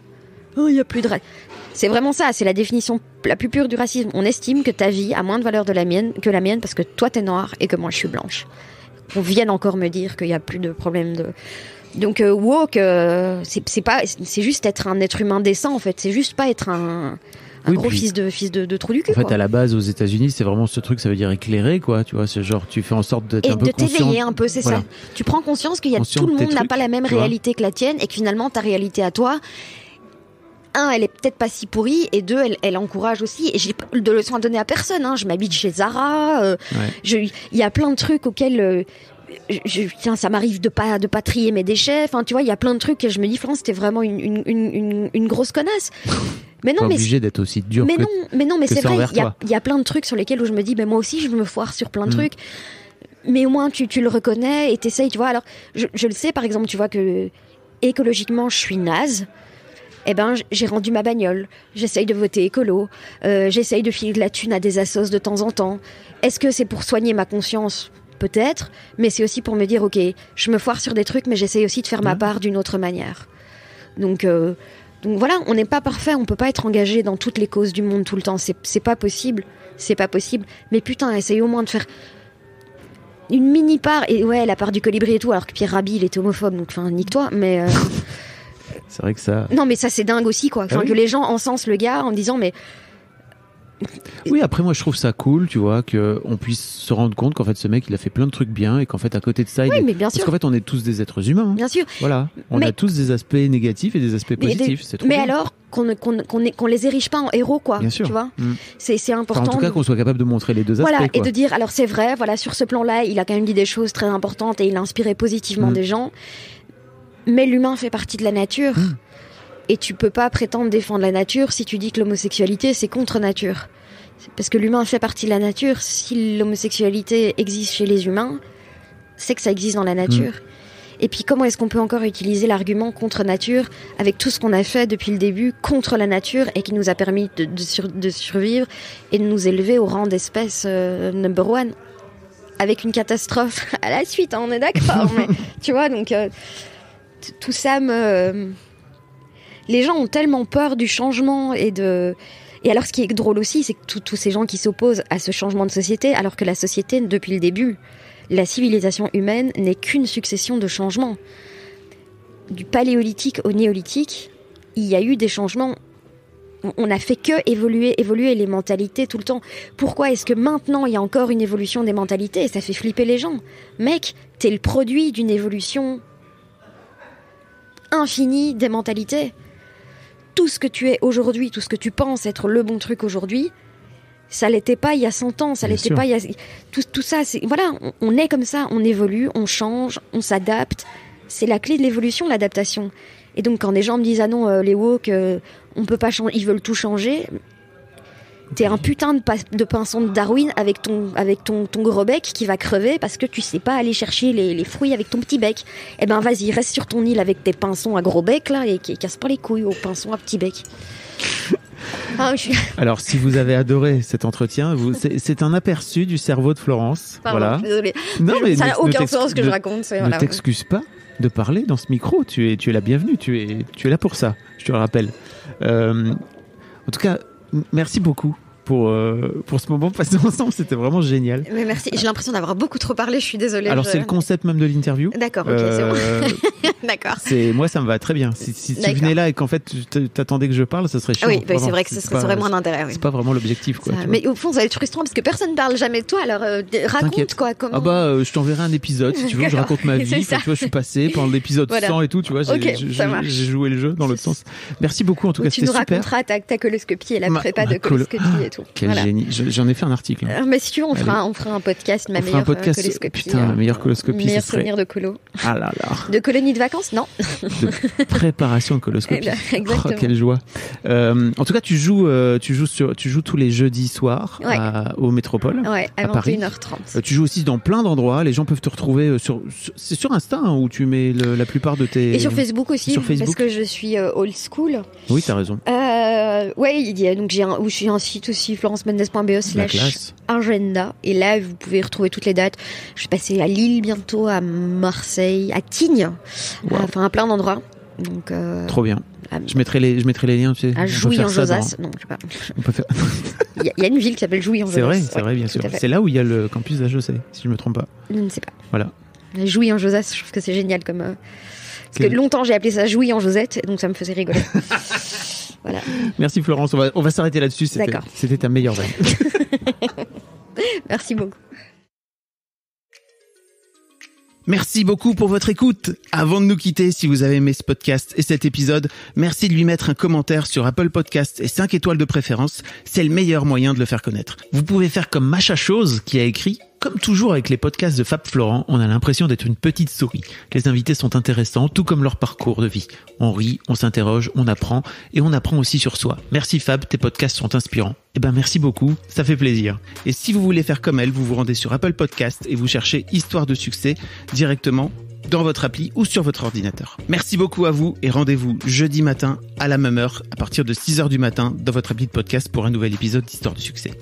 Oh, il n'y a plus de racisme. C'est vraiment ça, c'est la définition la plus pure du racisme. On estime que ta vie a moins de valeur que la mienne parce que toi t'es noire et que moi je suis blanche. Qu'on vienne encore me dire qu'il n'y a plus de problème de... Donc woke, c'est juste être un être humain décent, en fait. C'est juste pas être un gros fils de trou du cul. En fait, quoi. à la base, aux États-Unis, c'est vraiment ce truc, ça veut dire éclairé, quoi. Tu vois, c'est genre, tu fais en sorte d'être un peu conscient. Et de t'éveiller un peu, c'est ça. Tu prends conscience qu'il y a tout le monde n'a pas la même réalité que la tienne et que finalement, ta réalité à toi, elle est peut-être pas si pourrie, et 2, elle encourage aussi. Et j'ai pas de leçons à donner à personne. Hein. Je m'habite chez Zara. Il y a plein de trucs auxquels tiens, ça m'arrive de pas trier mes déchets. Enfin, tu vois, il y a plein de trucs et je me dis, Florence, t'es vraiment une grosse connasse. Mais non, pas obligé d'être aussi dur. Mais c'est vrai. Il y a plein de trucs sur lesquels où je me dis, ben moi aussi, je me foire sur plein de trucs. Mais au moins, tu le reconnais et t'essayes, tu vois. Alors, je le sais, par exemple, tu vois que écologiquement, je suis naze. Eh ben, j'ai rendu ma bagnole. J'essaye de voter écolo. J'essaye de filer de la thune à des assos de temps en temps. Est-ce que c'est pour soigner ma conscience ? Peut-être, mais c'est aussi pour me dire, ok, je me foire sur des trucs, mais j'essaye aussi de faire ma part d'une autre manière. Donc voilà, on n'est pas parfait, on peut pas être engagé dans toutes les causes du monde tout le temps. C'est pas possible. Mais putain, essaye au moins de faire une mini part. Et ouais, la part du colibri et tout, alors que Pierre Rabhi, il était homophobe, donc enfin, nique-toi, mais... C'est vrai que ça... Non, mais ça, c'est dingue aussi, quoi. Enfin, que les gens encensent le gars en disant, mais... Oui, après moi je trouve ça cool, tu vois, qu'on puisse se rendre compte qu'en fait ce mec il a fait plein de trucs bien et qu'en fait à côté de ça, mais bien sûr. parce qu'en fait on est tous des êtres humains. Hein. Bien sûr. Voilà, on a tous des aspects négatifs et des aspects positifs. C'est trop bien. Alors qu'on les érige pas en héros, quoi. Bien sûr. Tu vois, c'est important. Enfin, en tout cas qu'on soit capable de montrer les deux aspects. Voilà, quoi. et de dire, alors c'est vrai, voilà, sur ce plan-là, il a quand même dit des choses très importantes et il a inspiré positivement des gens. Mais l'humain fait partie de la nature. Et tu peux pas prétendre défendre la nature si tu dis que l'homosexualité c'est contre nature. Parce que l'humain fait partie de la nature. Si l'homosexualité existe chez les humains, c'est que ça existe dans la nature. Et puis comment est-ce qu'on peut encore utiliser l'argument contre nature avec tout ce qu'on a fait depuis le début contre la nature et qui nous a permis de survivre et de nous élever au rang d'espèce number one avec une catastrophe à la suite, hein, on est d'accord. Mais tu vois, donc tout ça les gens ont tellement peur du changement Et alors, ce qui est drôle aussi, c'est que tous ces gens qui s'opposent à ce changement de société, alors que la société, depuis le début, la civilisation humaine n'est qu'une succession de changements. Du paléolithique au néolithique, il y a eu des changements. On n'a fait que évoluer les mentalités tout le temps. Pourquoi est-ce que maintenant, il y a encore une évolution des mentalités et ça fait flipper les gens ? Mec, t'es le produit d'une évolution infinie des mentalités. Tout ce que tu es aujourd'hui, tout ce que tu penses être le bon truc aujourd'hui, ça l'était pas il y a 100 ans, ça l'était pas il y a... Tout ça, c'est... Voilà, on est comme ça, on évolue, on change, on s'adapte. C'est la clé de l'évolution, l'adaptation. Et donc, quand des gens me disent « Ah non, les woke, on peut pas changer, ils veulent tout changer », t'es un putain de pinson de Darwin avec ton gros bec qui va crever parce que tu sais pas aller chercher les fruits avec ton petit bec. Eh ben vas-y, reste sur ton île avec tes pinsons à gros bec là et casse pas les couilles aux pinsons à petit bec. Alors, si vous avez adoré cet entretien, c'est un aperçu du cerveau de Florence. Pardon, voilà. Désolée. Non, mais ça n'a aucun sens ce que je raconte. Ne t'excuse pas de parler dans ce micro. Tu es la bienvenue. Tu es là pour ça. Je te le rappelle. En tout cas, merci beaucoup pour ce moment passé ensemble. C'était vraiment génial. Mais merci. J'ai l'impression d'avoir beaucoup trop parlé. Je suis désolée. Alors, c'est le concept même de l'interview. D'accord, ok, c'est bon. D'accord. Moi, ça me va très bien. Si tu venais là et qu'en fait, tu t'attendais que je parle, ça serait chiant. Oui, c'est vrai que ce serait moins d'intérêt. Oui. C'est pas vraiment l'objectif. Quoi, mais au fond, ça va être frustrant parce que personne ne parle jamais de toi. Alors, raconte quoi. Comment... je t'enverrai un épisode si tu veux. Je raconte ma vie. Tu vois, je suis passé pendant l'épisode 100 et tout. Tu vois, j'ai joué le jeu dans l'autre sens. Merci beaucoup. En tout cas, c'était super. Tu nous raconteras ta coloscopie et la prépa de coloscopie et tout. Quel génie. J'en ai fait un article. Mais si tu veux, on fera un podcast, ma meilleure coloscopie. Putain, ma meilleure coloscopie. Meilleur souvenir de colo. Ah là là. De colonie de vacances, non. De préparation coloscopie. Exactement. Oh, quelle joie. En tout cas, tu joues tous les jeudis soirs au Métropole, à Paris. 21h30. Tu joues aussi dans plein d'endroits. Les gens peuvent te retrouver c'est sur Insta où tu mets la plupart de tes... Et sur Facebook aussi, parce que je suis old school. Oui, t'as raison. Donc j'ai un site aussi, florencemendes.be/agenda. Et là, vous pouvez retrouver toutes les dates. Je vais passer à Lille bientôt, à Marseille, à Tignes, enfin à plein d'endroits. Donc, trop bien. Je mettrai les liens. Tu sais, à Jouy-en-Josas. Non, je sais pas. On peut faire... Il y a une ville qui s'appelle Jouy-en-Josas. C'est vrai, bien sûr. C'est là où il y a le campus d'HEC, si je me trompe pas. Je ne sais pas. Voilà. Jouy-en-Josas, je trouve que c'est génial comme. Parce que longtemps j'ai appelé ça Jouy-en-Josette, donc ça me faisait rigoler. Voilà. Merci Florence, on va s'arrêter là-dessus. C'était ta meilleure vanne. Merci beaucoup. Merci beaucoup pour votre écoute. Avant de nous quitter, si vous avez aimé ce podcast et cet épisode, merci de lui mettre un commentaire sur Apple Podcasts et 5 étoiles de préférence. C'est le meilleur moyen de le faire connaître. Vous pouvez faire comme Macha Chose qui a écrit: comme toujours avec les podcasts de Fab Florent, on a l'impression d'être une petite souris. Les invités sont intéressants, tout comme leur parcours de vie. On rit, on s'interroge, on apprend et on apprend aussi sur soi. Merci Fab, tes podcasts sont inspirants. Merci beaucoup, ça fait plaisir. Et si vous voulez faire comme elle, vous vous rendez sur Apple Podcasts et vous cherchez Histoire de succès directement dans votre appli ou sur votre ordinateur. Merci beaucoup à vous et rendez-vous jeudi matin à la même heure à partir de 6h du matin dans votre appli de podcast pour un nouvel épisode d'Histoire de succès.